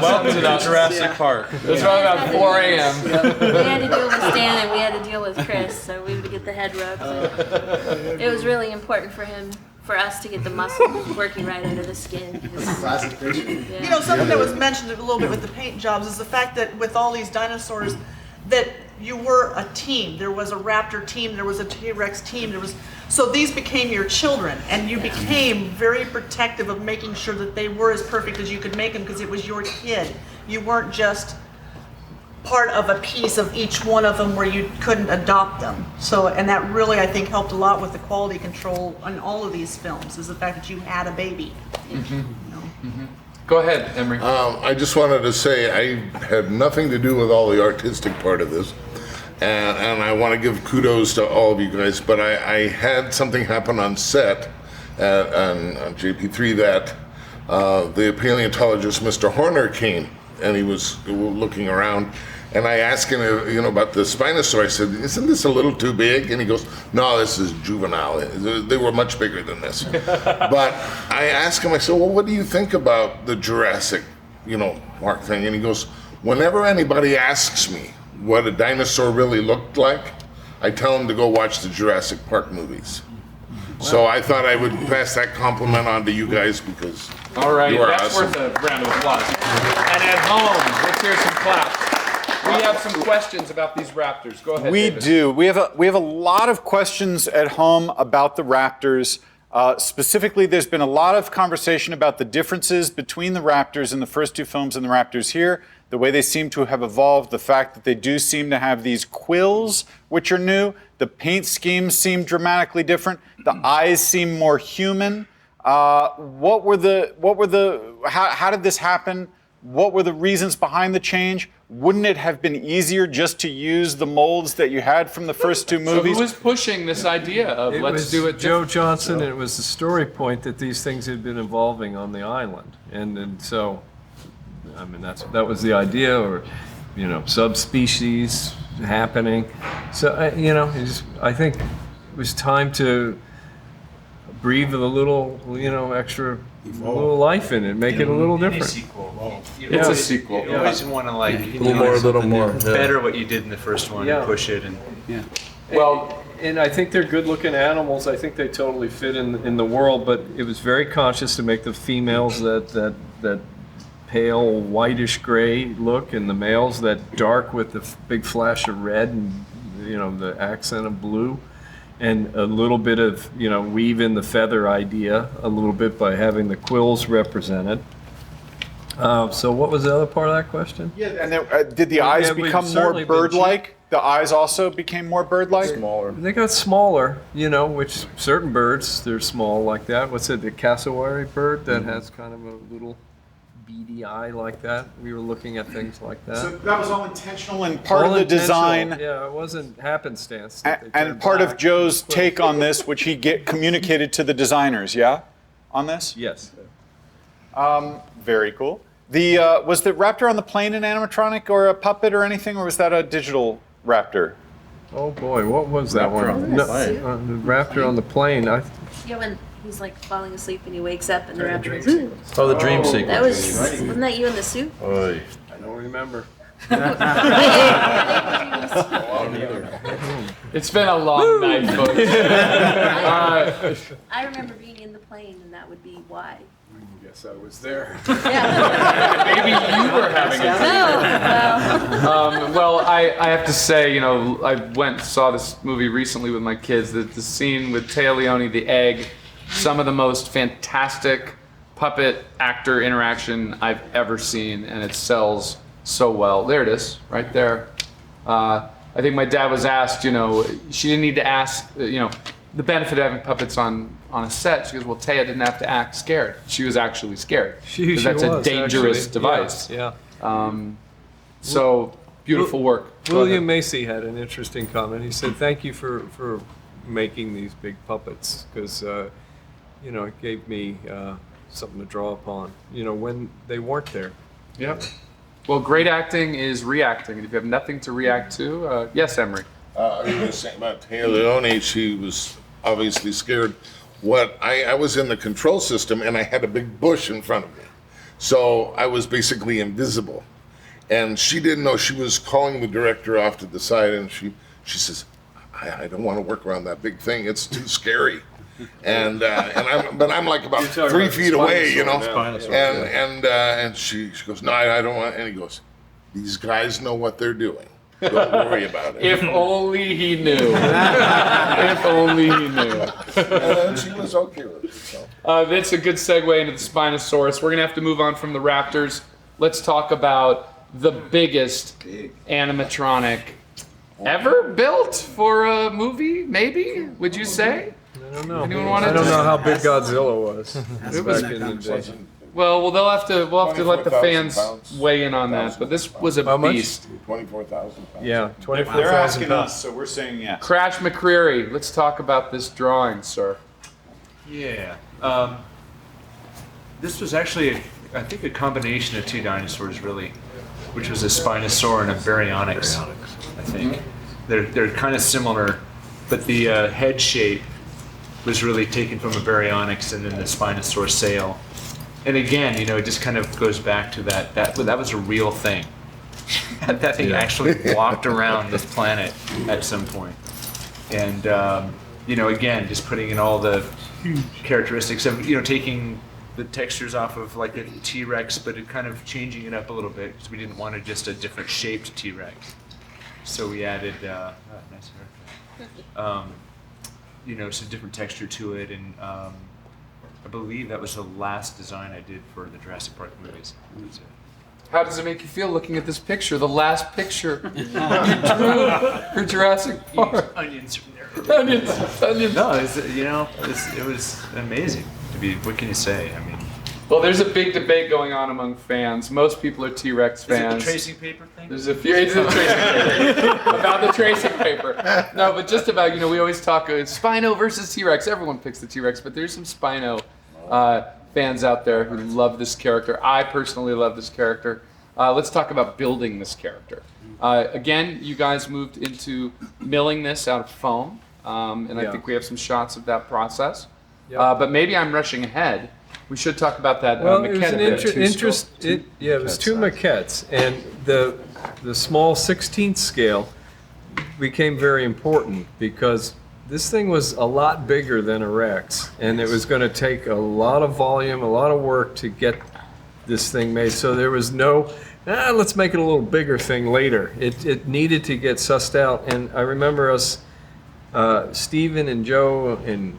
Speaker 18: Welcome to Jurassic Park.
Speaker 1: That's right about 4 a.m.
Speaker 11: We had to deal with Stan and we had to deal with Chris, so we would get the head rubs. And it was really important for us to get the muscle working right under the skin. Yeah.
Speaker 10: You know, something that was mentioned a little bit with the paint jobs is the fact that with all these dinosaurs, that you were a team. There was a Raptor team, there was a T-Rex team, so these became your children, and you became very protective of making sure that they were as perfect as you could make them because it was your kid. You weren't just part of a piece of each one of them where you couldn't adopt them. So, and that really, I think, helped a lot with the quality control on all of these films, is the fact that you had a baby.
Speaker 1: Go ahead, Emery.
Speaker 15: I just wanted to say I had nothing to do with all the artistic part of this. And I want to give kudos to all of you guys, but I had something happen on set on JP3 that the paleontologist, Mr. Horner, came, and he was looking around, and I asked him, about the Spinosaurus. I said, "Isn't this a little too big?" And he goes, "No, this is juvenile. They were much bigger than this." But I asked him, I said, "Well, what do you think about the Jurassic, Park thing?" And he goes, "Whenever anybody asks me what a dinosaur really looked like, I tell them to go watch the Jurassic Park movies." So I thought I would pass that compliment on to you guys because
Speaker 1: All right,
Speaker 15: you are
Speaker 1: that's
Speaker 15: awesome.
Speaker 1: worth a round of applause. And at home, let's hear some claps. We have some questions about these Raptors. Go ahead,
Speaker 17: We
Speaker 1: David.
Speaker 17: do. We have a lot of questions at home about the Raptors. Specifically, there's been a lot of conversation about the differences between the Raptors in the first two films and the Raptors here, the way they seem to have evolved, the fact that they do seem to have these quills, which are new. The paint schemes seem dramatically different. The eyes seem more human. How did this happen? What were the reasons behind the change? Wouldn't it have been easier just to use the molds that you had from the first two movies?
Speaker 1: So who was pushing this idea of
Speaker 6: It
Speaker 1: let's
Speaker 6: was
Speaker 1: do it
Speaker 6: Joe
Speaker 1: different?
Speaker 6: Johnson, and it was the story point that these things had been evolving on the island, and so, I mean, that was the idea, or subspecies happening. So I think it was time to breathe a little, extra little life in it, make it a little different.
Speaker 1: It's a sequel.
Speaker 13: You always want to
Speaker 18: little more.
Speaker 13: better what you did in the first one and push it. And
Speaker 6: Well, and I think they're good-looking animals. I think they totally fit in the world, but it was very conscious to make the females that pale whitish gray look, and the males that dark with the big flash of red and the accent of blue, and a little bit of weave in the feather idea a little bit by having the quills represented. So what was the other part of that question?
Speaker 17: Yeah, and did the eyes
Speaker 6: we've
Speaker 17: become more
Speaker 6: certainly been
Speaker 17: bird-like? The eyes also became more bird-like?
Speaker 18: Smaller.
Speaker 6: They got smaller, which certain birds, they're small like that. What's it, the cassowary bird that has kind of a little beady eye like that. We were looking at things like that.
Speaker 17: So that was all intentional and part
Speaker 6: All
Speaker 17: of the
Speaker 6: intentional.
Speaker 17: design.
Speaker 6: Yeah, it wasn't happenstance. that they
Speaker 17: And
Speaker 6: turned
Speaker 17: part of
Speaker 6: black.
Speaker 17: Joe's take on this, which he communicated to the designers, yeah? On this?
Speaker 6: Yes.
Speaker 17: Very cool. Was the Raptor on the plane an animatronic or a puppet or anything, or was that a digital Raptor?
Speaker 6: Oh boy, what was that
Speaker 18: Raptor on
Speaker 6: one?
Speaker 18: the
Speaker 6: No,
Speaker 18: plane.
Speaker 6: the Raptor on the plane.
Speaker 11: Yeah, when he's like falling asleep and he wakes up and the raptor is.
Speaker 18: Oh, the dream sequence.
Speaker 11: That was, wasn't that you in the suit?
Speaker 18: Oy.
Speaker 6: I don't remember.
Speaker 1: It's been a long night, folks.
Speaker 11: I remember being in the plane, and that would be why.
Speaker 6: Guess I was there.
Speaker 1: Maybe you were having a well, I have to say, I went and saw this movie recently with my kids. The scene with Téa Leoni, the egg, some of the most fantastic puppet actor interaction I've ever seen, and it sells so well. There it is, right there. I think my dad was asked, she didn't need to ask, the benefit of having puppets on a set. She goes, well, Téa didn't have to act scared. She was actually scared.
Speaker 6: She
Speaker 1: that's a
Speaker 6: was,
Speaker 1: dangerous
Speaker 6: actually.
Speaker 1: device.
Speaker 6: Yeah.
Speaker 1: So beautiful work. Go
Speaker 6: William
Speaker 1: ahead.
Speaker 6: Macy had an interesting comment. He said, "Thank you for making these big puppets because it gave me something to draw upon. When they weren't there."
Speaker 1: Yep. Well, great acting is reacting, and if you have nothing to react to, yes, Emery.
Speaker 15: I was going to say about Téa Leoni, she was obviously scared. I was in the control system and I had a big bush in front of me. So I was basically invisible. And she didn't know. She was calling the director off to the side and she says, I don't want to work around that big thing. It's too scary. And I'm like about 3 feet away, and she goes, no, I don't want, and he goes, these guys know what they're doing. Don't worry about it.
Speaker 1: If only he knew. If only he knew.
Speaker 15: And she was okay with it. So.
Speaker 1: That's a good segue into the Spinosaurus. We're going to have to move on from the Raptors. Let's talk about the biggest animatronic ever built for a movie, maybe? Would you say?
Speaker 6: I don't know.
Speaker 1: Anyone want
Speaker 6: I
Speaker 1: to
Speaker 6: don't know how big Godzilla was.
Speaker 1: It was
Speaker 6: back in the day.
Speaker 1: Well, we'll have to let the
Speaker 15: 24,000
Speaker 1: fans
Speaker 15: pounds.
Speaker 1: weigh in on that. But this was a
Speaker 6: How much?
Speaker 1: beast.
Speaker 15: 24,000 pounds.
Speaker 6: Yeah,
Speaker 17: They're
Speaker 6: 24,000
Speaker 17: asking
Speaker 6: pounds.
Speaker 17: us, so we're saying yes.
Speaker 1: Crash McCreary, let's talk about this drawing, sir.
Speaker 13: Yeah. This was actually, I think, a combination of two dinosaurs, really, which was a Spinosaur and a Baryonyx, I think. They're kind of similar, but the head shape was really taken from a Baryonyx and then the Spinosaur sail. And again, it just kind of goes back to that was a real thing. That thing actually walked around this planet at some point. And, again, just putting in all the characteristics of, taking the textures off of like a T-Rex, but it kind of changing it up a little bit because we didn't want just a different shaped T-Rex. So we added, nice haircut. Some different texture to it, and I believe that was the last design I did for the Jurassic Park movies. That's it.
Speaker 1: How does it make you feel looking at this picture, the last picture you drew for Jurassic Park?
Speaker 13: Onions from there.
Speaker 1: Onions.
Speaker 13: No, it was amazing to be. What can you say? I mean,
Speaker 1: Well, there's a big debate going on among fans. Most people are T-Rex fans.
Speaker 13: is it the tracing paper thing?
Speaker 1: There's a few. It's the tracing paper. About the tracing paper. No, but just about, we always talk Spino versus T-Rex. Everyone picks the T-Rex, but there's some Spino fans out there who love this character. I personally love this character. Let's talk about building this character. Again, you guys moved into milling this out of foam, and I think we have some shots of that process.
Speaker 6: Yep.
Speaker 1: But maybe I'm rushing ahead. We should talk about that
Speaker 6: Well, it was
Speaker 1: maquette.
Speaker 6: an it was two maquettes, and the small 16th scale became very important because this thing was a lot bigger than a Rex, and it was going to take a lot of volume, a lot of work to get this thing made. So there was no, let's make it a little bigger thing later. It needed to get sussed out, and I remember us, Steven and Joe and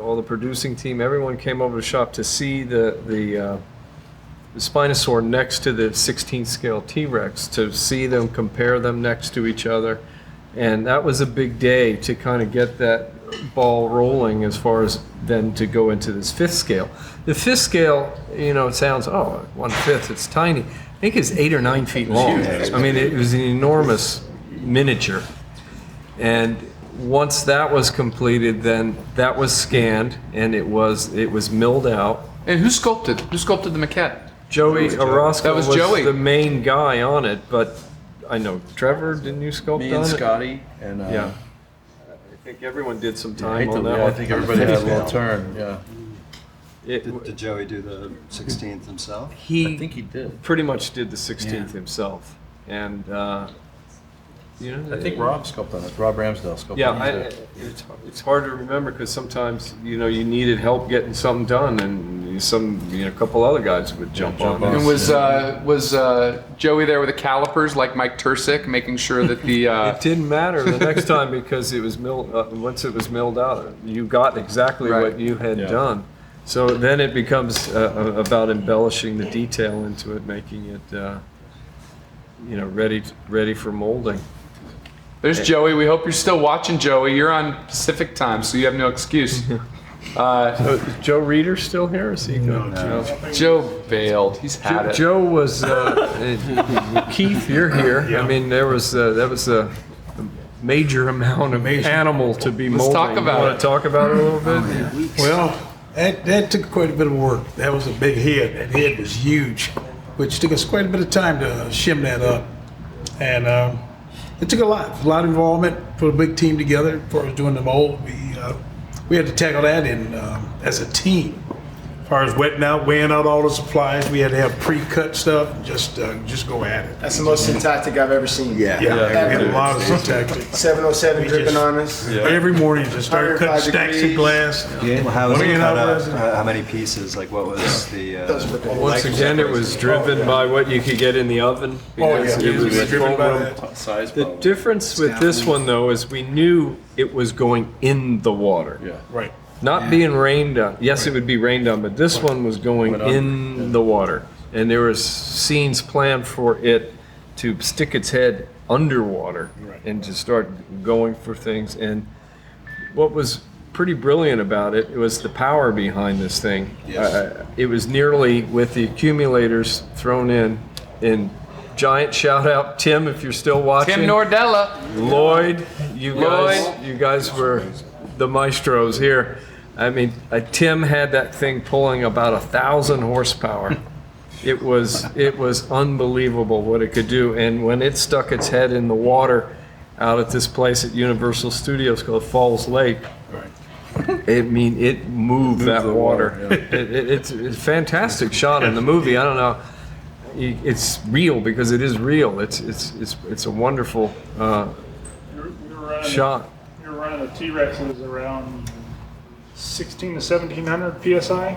Speaker 6: all the producing team, everyone came over to the shop to see the Spinosaur next to the 16th scale T-Rex, to see them, compare them next to each other. And that was a big day to kind of get that ball rolling as far as then to go into this 5th scale. The 5th scale, it sounds, 1/5, it's tiny. I think it's 8 or 9 feet long. I mean, it was an enormous miniature. And once that was completed, then that was scanned and it was milled out.
Speaker 1: And who sculpted the maquette?
Speaker 6: Joey Orozco
Speaker 1: was Joey.
Speaker 6: the main guy on it, but I know Trevor, didn't you sculpt
Speaker 18: Me
Speaker 6: on
Speaker 18: and
Speaker 6: it?
Speaker 18: Scotty and
Speaker 6: yeah. I think everyone did some time on that
Speaker 18: yeah,
Speaker 6: one.
Speaker 18: I think everybody had a little turn. Yeah.
Speaker 7: Did Joey do the 16th himself?
Speaker 6: I
Speaker 18: think he did.
Speaker 6: Pretty much did the 16th himself, and
Speaker 18: I think Rob sculpted on it. Rob Ramsdale sculpted
Speaker 6: yeah,
Speaker 18: on it.
Speaker 6: it's hard to remember because sometimes you needed help getting something done, and a couple other guys would jump on.
Speaker 1: And was Joey there with the calipers like Mike Tursick, making sure that the
Speaker 6: it didn't matter the next time because it was milled. Once it was milled out, you got exactly what you had done. So then it becomes about embellishing the detail into it, making it ready for molding.
Speaker 1: There's Joey. We hope you're still watching, Joey. You're on Pacific time, so you have no excuse.
Speaker 6: So is Joe Reeder still here? Is he gone?
Speaker 1: No. Joe bailed. He's had it.
Speaker 6: Joe was Keith. You're here.
Speaker 1: Yeah.
Speaker 6: I mean, that was a major amount of animal to be molding.
Speaker 1: Let's talk about
Speaker 6: Want to talk about it a little bit?
Speaker 9: Well, that took quite a bit of work. That was a big head. That head was huge, which took us quite a bit of time to shim that up. And it took a lot of involvement, put a big team together as far as doing the mold. We had to tackle that in as a team. As far as weighing out all the supplies, we had to have pre-cut stuff, just go at it.
Speaker 16: That's the most syntactic I've ever seen.
Speaker 9: Yeah, we had a lot of syntactic.
Speaker 16: 707 dripping on us.
Speaker 9: Every morning, just start cutting stacks of glass.
Speaker 7: Well, how was it
Speaker 9: weighing
Speaker 7: cut
Speaker 9: out
Speaker 7: up?
Speaker 9: resin.
Speaker 7: How many pieces? Like, what was the?
Speaker 6: Once again, it was driven by what you could get in the oven. Because it was
Speaker 9: driven by
Speaker 6: foam.
Speaker 9: that.
Speaker 6: The difference with this one, though, is we knew it was going in the water.
Speaker 18: Yeah.
Speaker 9: Right.
Speaker 6: Not being rained on. Yes, it would be rained on, but this one was going in the water. And there was scenes planned for it to stick its head underwater and to start going for things. And what was pretty brilliant about it was the power behind this thing. It was nearly, with the accumulators thrown in giant shout out, Tim, if you're still watching.
Speaker 1: Tim Nordella.
Speaker 6: Lloyd, you guys were the maestros here. I mean, Tim had that thing pulling about 1,000 horsepower. It was unbelievable what it could do. And when it stuck its head in the water out at this place at Universal Studios called Falls Lake, it moved that water. It's a fantastic shot in the movie. I don't know. It's real because it is real. It's a wonderful shot.
Speaker 12: You're running the T-Rexes around 16 to 1700 psi.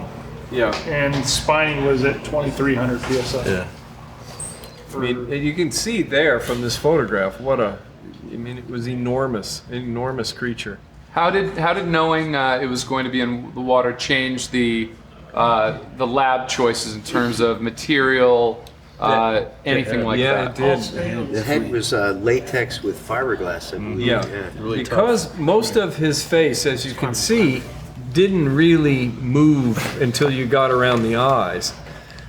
Speaker 6: Yeah.
Speaker 12: And Spiny was at 2300 psi.
Speaker 6: Yeah. I mean, you can see there from this photograph it was enormous, an enormous creature.
Speaker 1: How did knowing it was going to be in the water change the lab choices in terms of material, anything like that?
Speaker 6: Yeah, it did.
Speaker 14: The head was latex with fiberglass, I believe.
Speaker 6: Yeah, because most of his face, as you can see, didn't really move until you got around the eyes.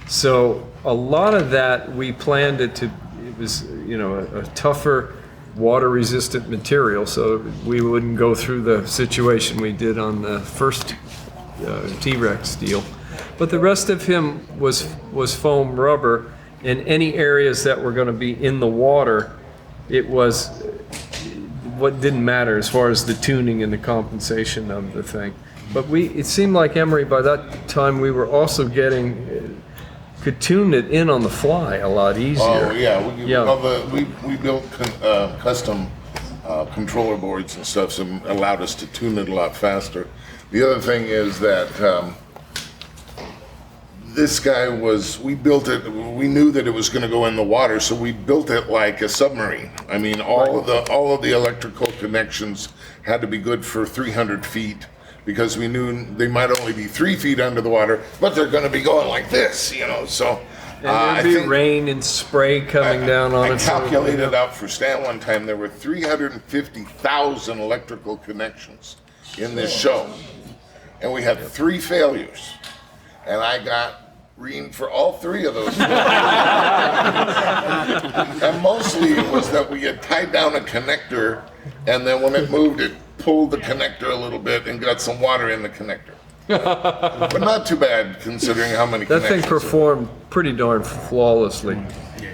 Speaker 6: So a lot of that we planned it was a tougher, water-resistant material, so we wouldn't go through the situation we did on the first T-Rex deal. But the rest of him was foam rubber. In any areas that were going to be in the water, it was what didn't matter as far as the tuning and the compensation of the thing. But it seemed like Emery, by that time, we were also could tune it in on the fly a lot easier.
Speaker 15: Oh yeah, we built custom controller boards and stuff, so it allowed us to tune it a lot faster. The other thing is that this guy we built it, we knew that it was going to go in the water, so we built it like a submarine. I mean, all of the electrical connections had to be good for 300 feet, because we knew they might only be 3 feet under the water, but they're going to be going like this, so
Speaker 6: And there'd be rain and spray coming down on
Speaker 15: I
Speaker 6: it.
Speaker 15: calculated out for Stan one time, there were 350,000 electrical connections in this show. And we had 3 failures. And I got reamed for all 3 of those. And mostly it was that we had tied down a connector, and then when it moved, it pulled the connector a little bit and got some water in the connector. But not too bad considering how many
Speaker 6: That
Speaker 15: connections.
Speaker 6: thing performed pretty darn flawlessly.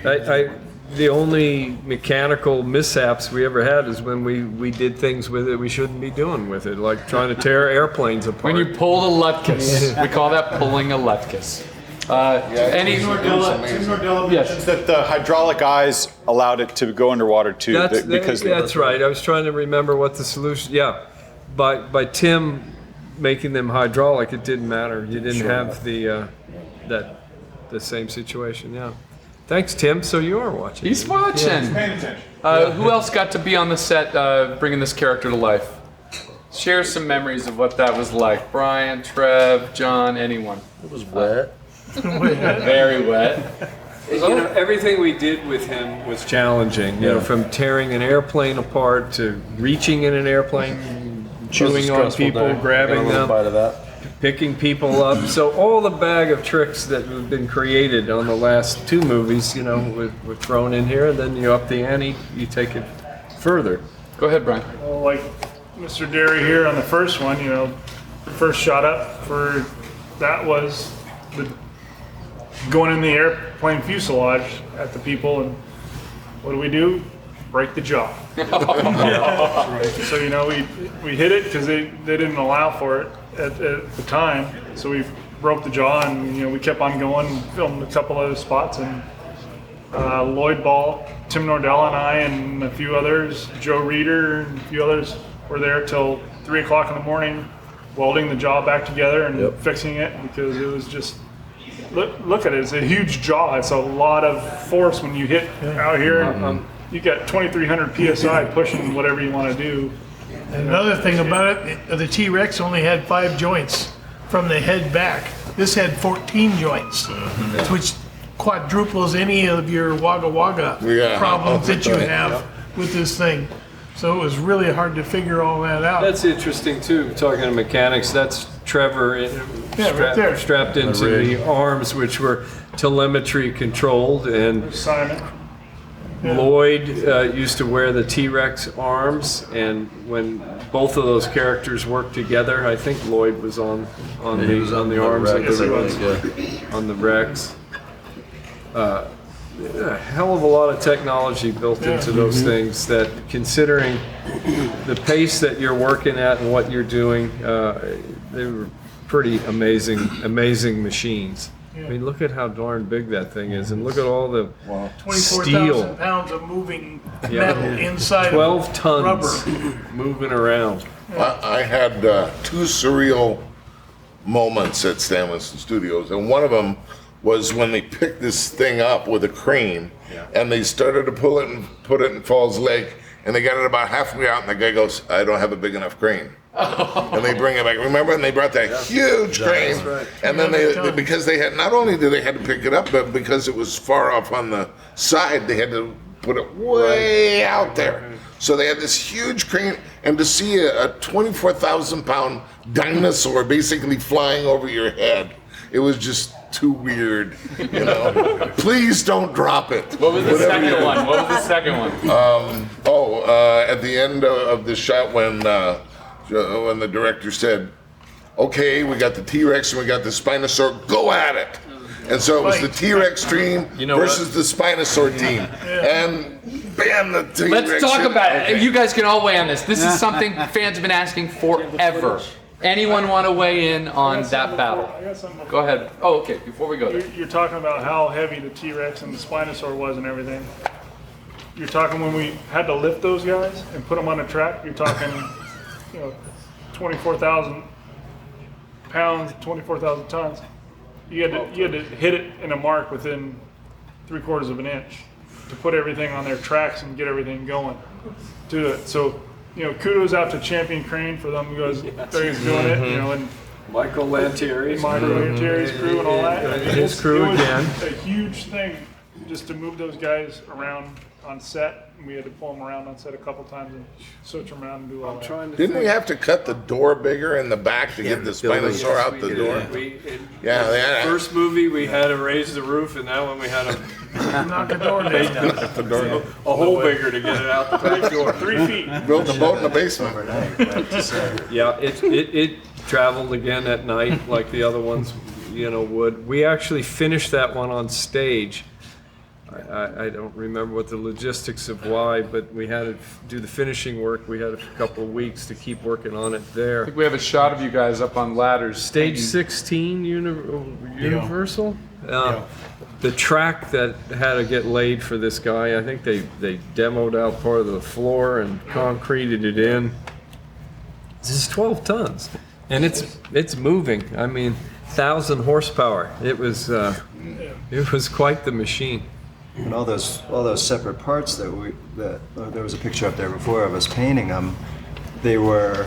Speaker 6: The only mechanical mishaps we ever had is when we did things with it we shouldn't be doing with it, like trying to tear airplanes apart.
Speaker 1: When you pulled a Lutkus. We call that pulling a Lutkus.
Speaker 17: Tim Nordella mentions that the hydraulic eyes allowed it to go underwater too.
Speaker 6: That's right. I was trying to remember what the solution. Yeah, by Tim making them hydraulic, it didn't matter. You didn't have the same situation. Yeah. Thanks, Tim. So you are watching.
Speaker 1: He's watching.
Speaker 6: Yeah.
Speaker 17: Paying attention.
Speaker 1: Who else got to be on the set bringing this character to life? Share some memories of what that was like. Brian, Trev, John, anyone.
Speaker 18: It was wet.
Speaker 1: Very wet.
Speaker 6: Everything we did with him was challenging. You know, from tearing an airplane apart to reaching in an airplane, chewing on people, grabbing them, picking people up. So all the bag of tricks that have been created on the last 2 movies, you know, were thrown in here, and then you up the ante, you take it further.
Speaker 1: Go ahead, Brian.
Speaker 12: Well, like Mr. Derry here on the first one, you know, the first shot up for that was going in the airplane fuselage at the people, and what do? Break the jaw. So, you know, we hit it because they didn't allow for it at the time. So we broke the jaw, and, you know, we kept on going, filmed a couple other spots, and Lloyd Ball, Tim Nordella and I and a few others, Joe Reeder and a few others were there till 3 o'clock in the morning, welding the jaw back together and fixing it, because it was just, look at it, it's a huge jaw. It's a lot of force when you hit out here. You got 2,300 PSI pushing whatever you want to do.
Speaker 19: And another thing about it, the T-Rex only had 5 joints from the head back. This had 14 joints, which quadruples any of your Wagga Wagga problems that you have with this thing. So it was really hard to figure all that out.
Speaker 6: That's interesting too, talking to mechanics. That's Trevor
Speaker 19: right there.
Speaker 6: strapped into the arms, which were telemetry controlled, and
Speaker 12: Simon.
Speaker 6: Lloyd used to wear the T-Rex arms, and when both of those characters worked together, I think Lloyd was on the arms on the Rex. A hell of a lot of technology built into those things, that considering the pace that you're working at and what you're doing, they were pretty amazing machines. I mean, look at how darn big that thing is, and look at all the
Speaker 19: 24,000 pounds of moving metal inside
Speaker 6: 12
Speaker 19: of
Speaker 6: tons
Speaker 19: rubber.
Speaker 6: moving around.
Speaker 15: I had 2 surreal moments at Stan Winston Studios, and one of them was when they picked this thing up with a crane, and they started to pull it and put it in Falls Lake, and they got it about halfway out, and the guy goes, "I don't have a big enough crane." And they bring it back. Remember, and they brought that huge crane, and then they because they had, not only did they had to pick it up, but because it was far off on the side, they had to put it way out there. So they had this huge crane, and to see a 24,000 pound dinosaur basically flying over your head, it was just too weird, you know. Please don't drop it.
Speaker 1: What was the second one? What was the second one?
Speaker 15: At the end of the shot when the director said, "Okay, we got the T-Rex and we got the Spinosaur, go at it." And so it was the T-Rex team versus the Spinosaur team, and bam, the T-Rex.
Speaker 1: Let's talk about it. You guys can all weigh on this. This is something fans have been asking forever. Anyone want to weigh in on that battle? Go ahead. Oh, okay. Before we go there.
Speaker 12: You're talking about how heavy the T-Rex and the Spinosaur was and everything. You're talking when we had to lift those guys and put them on a track. You're talking, 24,000 pounds, 24,000 tons. You had to hit it in a mark within 3/4 of an inch to put everything on their tracks and get everything going to it. So, kudos out to Champion Crane for them guys doing it, and
Speaker 6: Michael Lantieri's
Speaker 12: Michael Lantieri's crew and all that.
Speaker 6: His crew
Speaker 12: it was
Speaker 6: again.
Speaker 12: a huge thing just to move those guys around on set. We had to pull them around on set a couple times and switch them around and do all that.
Speaker 15: Didn't we have to cut the door bigger in the back to get the Spinosaur out the door? Yeah, they had
Speaker 6: First movie we had to raise the roof, and that one we had to
Speaker 19: knock the door down.
Speaker 6: A hole bigger to get it out the back door.
Speaker 12: 3 feet.
Speaker 15: Built the boat in the basement.
Speaker 6: Yeah, it traveled again at night like the other ones, would. We actually finished that one on stage. I don't remember what the logistics of why, but we had to do the finishing work. We had a couple of weeks to keep working on it there.
Speaker 1: I think we have a shot of you guys up on ladders.
Speaker 6: Stage 16 Universal. The track that had to get laid for this guy, I think they demoed out part of the floor and concreted it in. This is 12 tons, and it's moving. I mean, 1,000 horsepower. It was quite the machine.
Speaker 7: And all those separate parts there was a picture up there before of us painting them. They were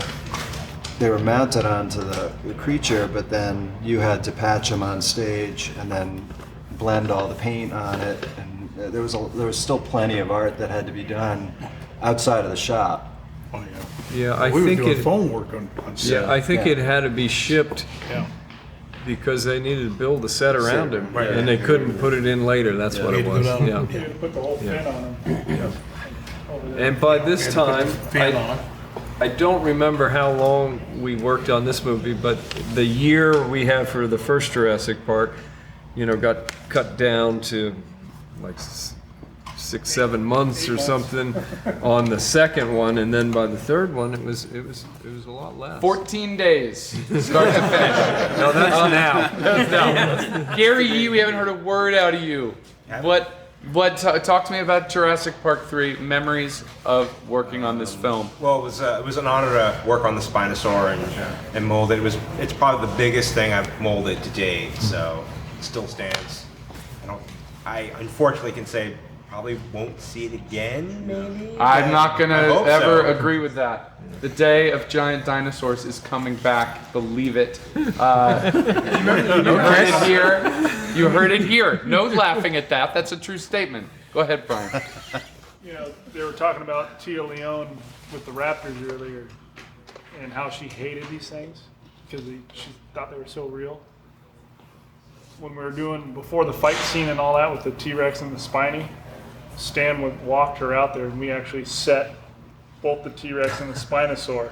Speaker 7: mounted onto the creature, but then you had to patch them on stage and then blend all the paint on it. And there was still plenty of art that had to be done outside of the shop.
Speaker 9: Oh yeah.
Speaker 6: Yeah, I
Speaker 9: we
Speaker 6: think
Speaker 9: were doing phone work on set.
Speaker 6: Yeah, I think it had to be shipped. Yeah. Because they needed to build a set around him, and they couldn't put it in later. That's what it was.
Speaker 12: Yeah. Put the whole fin on him.
Speaker 6: And by this time, I don't remember how long we worked on this movie, but the year we had for the first Jurassic Park, got cut down to like 6-7 months or something on the second one, and then by the third one it was a lot less.
Speaker 1: 14 days, start to finish.
Speaker 6: No, that's now.
Speaker 1: No. Gary Yee, we haven't heard a word out of you. Talk to me about Jurassic Park III, memories of working on this film.
Speaker 20: Well, it was an honor to work on the Spinosaur and mold it. It's probably the biggest thing I've molded to date, so it still stands. I unfortunately can say probably won't see it again, maybe?
Speaker 1: I'm not going to ever agree with that. The day of giant dinosaurs is coming back, believe it. You heard it here. You heard it here. No laughing at that. That's a true statement. Go ahead, Brian.
Speaker 12: They were talking about Tia Leone with the Raptors earlier and how she hated these things because she thought they were so real. When we were doing, before the fight scene and all that with the T-Rex and the Spiny, Stan walked her out there and we actually set both the T-Rex and the Spinosaur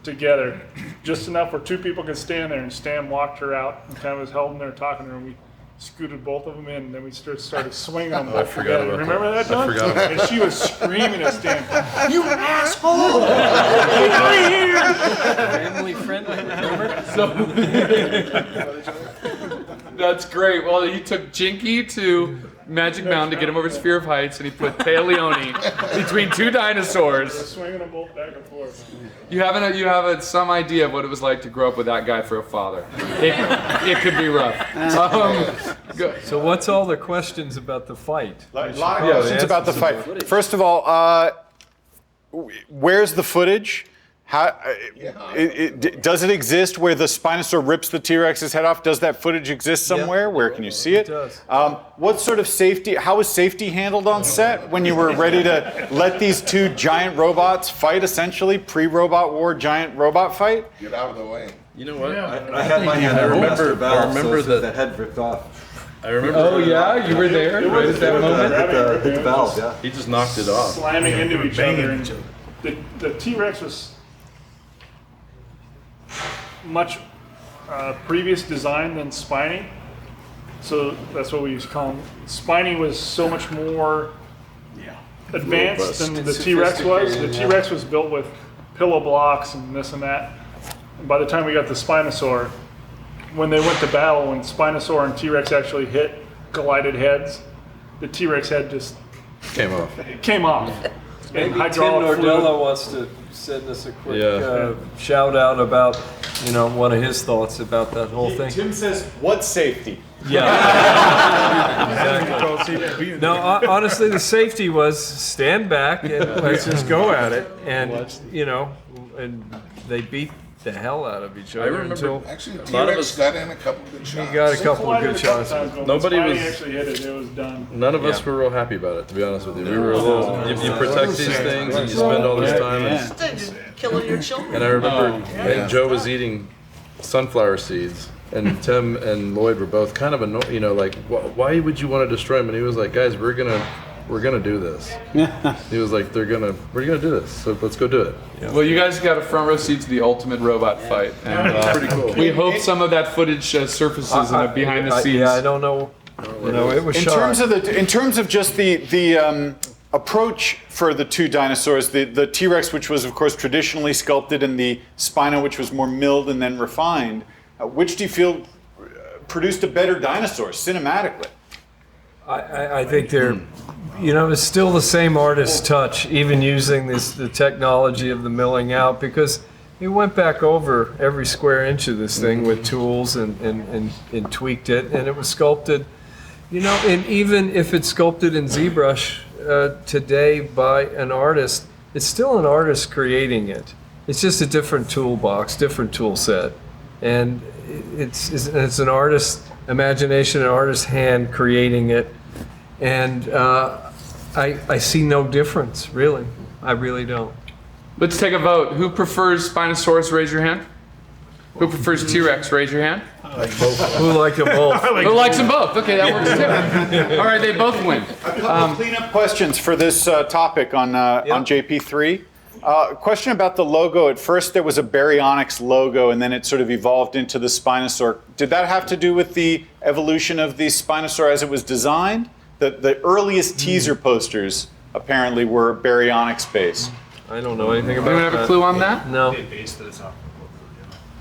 Speaker 12: together, just enough where two people could stand there, and Stan walked her out and kind of was holding there talking to her, and we scooted both of them in, and then we started swinging them both together. Remember that, Don? And she was screaming at Stan, "You asshole! Get out of here!"
Speaker 6: Family friendly, remember?
Speaker 1: That's great. Well, he took Jinky to Magic Mountain to get him over his fear of heights, and he put Tia Leone between two dinosaurs.
Speaker 12: Swinging them both back and forth.
Speaker 1: You have some idea of what it was like to grow up with that guy for a father. It could be rough.
Speaker 6: So what's all the questions about the fight?
Speaker 17: A lot of questions about the fight. First of all, where's the footage? Does it exist where the Spinosaur rips the T-Rex's head off? Does that footage exist somewhere?
Speaker 6: Yeah.
Speaker 17: Where can you see it?
Speaker 6: It does.
Speaker 17: What sort of safety, how was safety handled on set when you were ready to let these two giant robots fight, essentially? Pre-robot war giant robot fight?
Speaker 15: Get out of the way.
Speaker 18: You know what?
Speaker 3: I had my hand.
Speaker 18: I remember
Speaker 3: the
Speaker 18: that
Speaker 3: head ripped off.
Speaker 18: I remember.
Speaker 1: Oh yeah, you were there right at that moment.
Speaker 3: Hit the valve. Yeah.
Speaker 18: He just knocked it off.
Speaker 12: Slamming into each other. And the T-Rex was much previous design than Spiny, so that's what we used to call him. Spiny was so much more advanced than the T-Rex was. The T-Rex was built with pillow blocks and this and that. And by the time we got the Spinosaur, when they went to battle, when Spinosaur and T-Rex actually collided heads, the T-Rex head just
Speaker 18: came off.
Speaker 6: Maybe Tim
Speaker 12: hydraulic
Speaker 6: Nordella
Speaker 12: fluid.
Speaker 6: wants to send us a quick shout out about, one of his thoughts about that whole thing.
Speaker 17: Tim says, what's safety?
Speaker 6: Yeah. Exactly. No, honestly, the safety was stand back and let's just go at it. And, and they beat the hell out of each
Speaker 18: I
Speaker 6: other
Speaker 18: remember
Speaker 6: until
Speaker 15: Actually,
Speaker 18: a lot of
Speaker 15: T-Rex
Speaker 18: us
Speaker 15: got in a couple good shots.
Speaker 6: he got a couple of good shots.
Speaker 18: Nobody was.
Speaker 12: actually hit it. It was done.
Speaker 18: None of us were real happy about it, to be honest with you. We were a little. You protect these things and you spend all this time.
Speaker 10: Just killing your children.
Speaker 18: And I remember and Joe was eating sunflower seeds, and Tim and Lloyd were both kind of annoyed. You know, like, why would you want to destroy them? And he was like, guys, we're gonna do this. He was like, we're gonna do this. So let's go do it.
Speaker 1: Yeah. Well, you guys got a front row seat to the ultimate robot fight, and
Speaker 18: pretty cool.
Speaker 1: We hope some of that footage surfaces in the behind the scenes.
Speaker 6: Yeah, I don't know. You know, it was shot.
Speaker 17: In terms of just the approach for the two dinosaurs, the T-Rex, which was of course traditionally sculpted, and the Spino, which was more milled and then refined, which do you feel produced a better dinosaur cinematically?
Speaker 6: I think they're, you know, it's still the same artist touch, even using the technology of the milling out, because he went back over every square inch of this thing with tools and tweaked it, and it was sculpted, you know, and even if it's sculpted in ZBrush today by an artist, it's still an artist creating it. It's just a different toolbox, different tool set, and it's an artist's imagination, an artist's hand creating it. And I see no difference, really. I really don't.
Speaker 1: Let's take a vote. Who prefers Spinosaurus? Raise your hand. Who prefers T-Rex? Raise your hand.
Speaker 6: Who likes them both?
Speaker 1: Who likes them both? Okay, that works too. All right, they both win.
Speaker 17: A couple of cleanup questions for this topic on JP3. Question about the logo. At first there was a Baryonyx logo, and then it sort of evolved into the Spinosaur. Did that have to do with the evolution of the Spinosaur as it was designed? The earliest teaser posters apparently were Baryonyx based.
Speaker 6: I don't know anything about that.
Speaker 1: Anyone have a clue on that?
Speaker 6: No.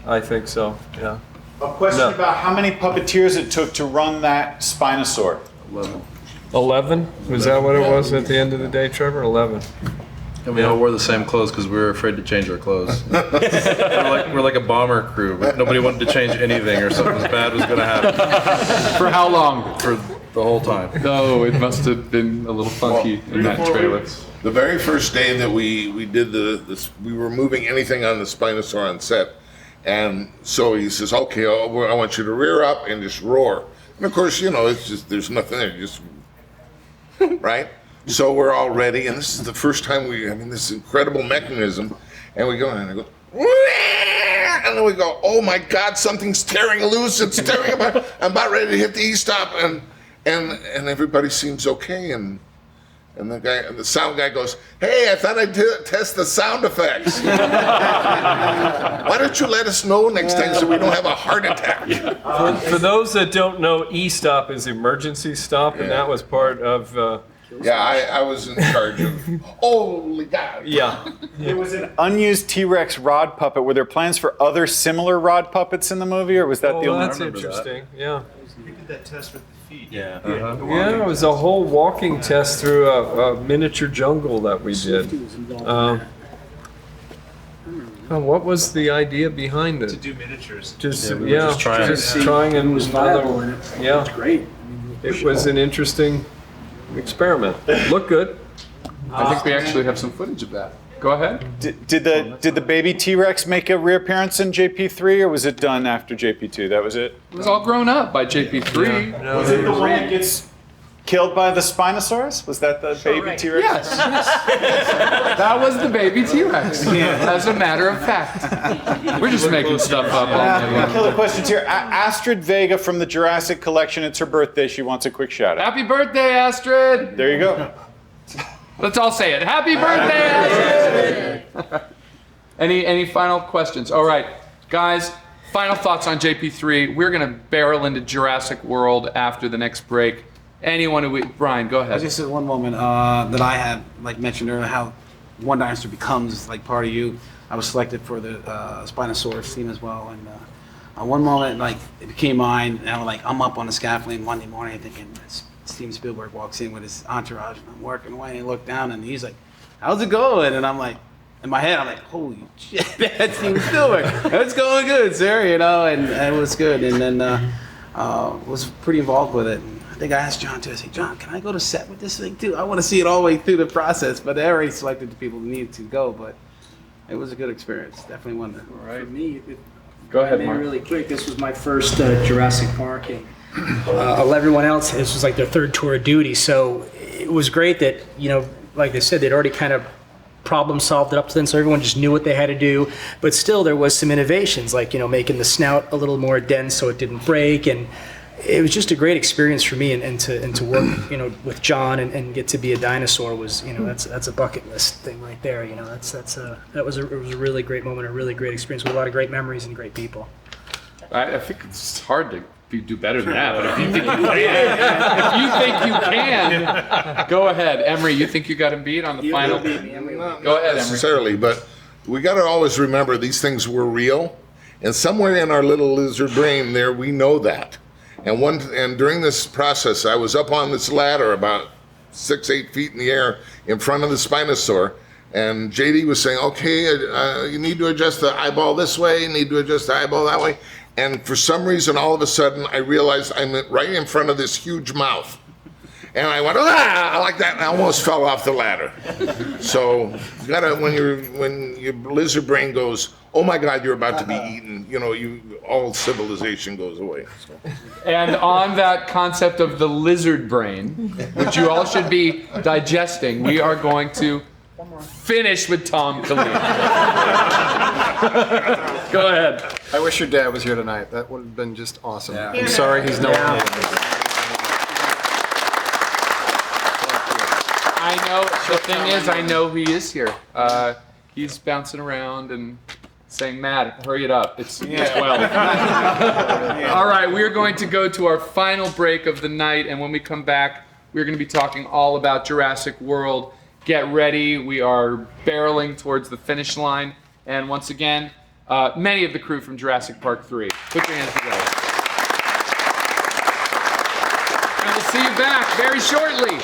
Speaker 6: I think so, yeah.
Speaker 17: A question about how many puppeteers it took to run that Spinosaur.
Speaker 6: 11? Was that what it was at the end of the day, Trevor? 11.
Speaker 18: And we all wore the same clothes because we were afraid to change our clothes. we're like a bomber crew, but nobody wanted to change anything or something bad was going to happen.
Speaker 1: For how long?
Speaker 18: For the whole time.
Speaker 1: No, it must have been a little funky in that trailer.
Speaker 15: The very first day that we did this, we were moving anything on the Spinosaur on set, and so he says, "Okay, I want you to rear up and just roar." And of course, you know, it's just there's nothing there, just right. So we're all ready, and this is the first time this incredible mechanism, and we go and I go, and then we go, oh my God, something's tearing loose, it's tearing apart. I'm about ready to hit the E-stop, and everybody seems okay, and the sound guy goes, hey, I thought I'd test the sound effects. Why don't you let us know next time so we don't have a heart attack?
Speaker 6: For those that don't know, E-stop is emergency stop, and that was part of...
Speaker 15: I was in charge of. Holy God!
Speaker 6: Yeah.
Speaker 17: There was an unused T-Rex rod puppet. Were there plans for other similar rod puppets in the movie, or was that the only?
Speaker 6: That's interesting. Yeah.
Speaker 13: We did that test with the feet.
Speaker 18: Yeah.
Speaker 6: Yeah, it was a whole walking test through a miniature jungle that we did. What was the idea behind it?
Speaker 13: To do miniatures.
Speaker 6: Just
Speaker 18: just
Speaker 6: trying
Speaker 4: It was viable, and
Speaker 6: yeah.
Speaker 4: it's great.
Speaker 6: It was an interesting experiment. Looked good.
Speaker 1: I think we actually have some footage of that. Go ahead.
Speaker 17: Did the baby T-Rex make a reappearance in JP3, or was it done after JP2? That was it?
Speaker 1: It was all grown up by JP3.
Speaker 6: Yeah.
Speaker 17: Was it the one that gets killed by the Spinosaurus? Was that the baby T-Rex?
Speaker 1: Yes. That was the baby T-Rex. As a matter of fact. We're just making stuff up.
Speaker 17: Killer questions here. Astrid Vega from the Jurassic collection. It's her birthday. She wants a quick shout out.
Speaker 1: Happy birthday, Astrid.
Speaker 17: There you go.
Speaker 1: Let's all say it. Happy birthday, Astrid. Any final questions? All right, guys, final thoughts on JP3. We're going to barrel into Jurassic World after the next break. Brian, go ahead.
Speaker 3: Just one moment that I had mentioned earlier, how one dinosaur becomes part of you. I was selected for the Spinosaurus team as well, and one moment it became mine, and I'm up on the scaffolding Monday morning thinking Steven Spielberg walks in with his entourage, and I'm working away, and I look down, and he's like, "How's it going?" And I'm like, in my head, I'm like, "Holy shit, that's Steven Spielberg! It's going good, sir," and it was good, and then was pretty involved with it. I think I asked John too. I said, "John, can I go to set with this thing too? I want to see it all the way through the process." But they already selected the people who needed to go. But It was a good experience. Definitely one that.
Speaker 4: For me,
Speaker 1: Go ahead,
Speaker 4: maybe
Speaker 1: Mark.
Speaker 4: really quick. This was my first Jurassic Park, and everyone else, this was like their third tour of duty. So it was great that, like they said, they'd already kind of problem solved it up to then, so everyone just knew what they had to do. But still, there was some innovations, like making the snout a little more dense so it didn't break, and it was just a great experience for me. And to work, with John and get to be a dinosaur was, that's a bucket list thing right there. It was a really great moment, a really great experience with a lot of great memories and great people.
Speaker 1: I think it's hard to do better than that, but if you think you can, go ahead. Emery, you think you got him beat on the final? Go ahead, Emery.
Speaker 15: Necessarily, but we got to always remember these things were real, and somewhere in our little lizard brain there, we know that. And during this process, I was up on this ladder about 6-8 feet in the air in front of the Spinosaur, and JD was saying, okay, you need to adjust the eyeball this way, you need to adjust the eyeball that way. And for some reason, all of a sudden, I realized I'm right in front of this huge mouth. And I went, like that, and I almost fell off the ladder. So you gotta, when your lizard brain goes, oh my God, you're about to be eaten, all civilization goes away. So.
Speaker 1: And on that concept of the lizard brain, which you all should be digesting, we are going to finish with Tom Killeen. Go ahead.
Speaker 2: I wish your dad was here tonight. That would have been just awesome.
Speaker 1: Yeah.
Speaker 2: I'm sorry he's not here.
Speaker 1: I know, the thing is, I know he is here. He's bouncing around and saying, Matt, hurry it up. It's 12. All right, we're going to go to our final break of the night, and when we come back, we're going to be talking all about Jurassic World. Get ready. We are barreling towards the finish line. And once again, many of the crew from Jurassic Park III. Put your hands together. And we'll see you back very shortly.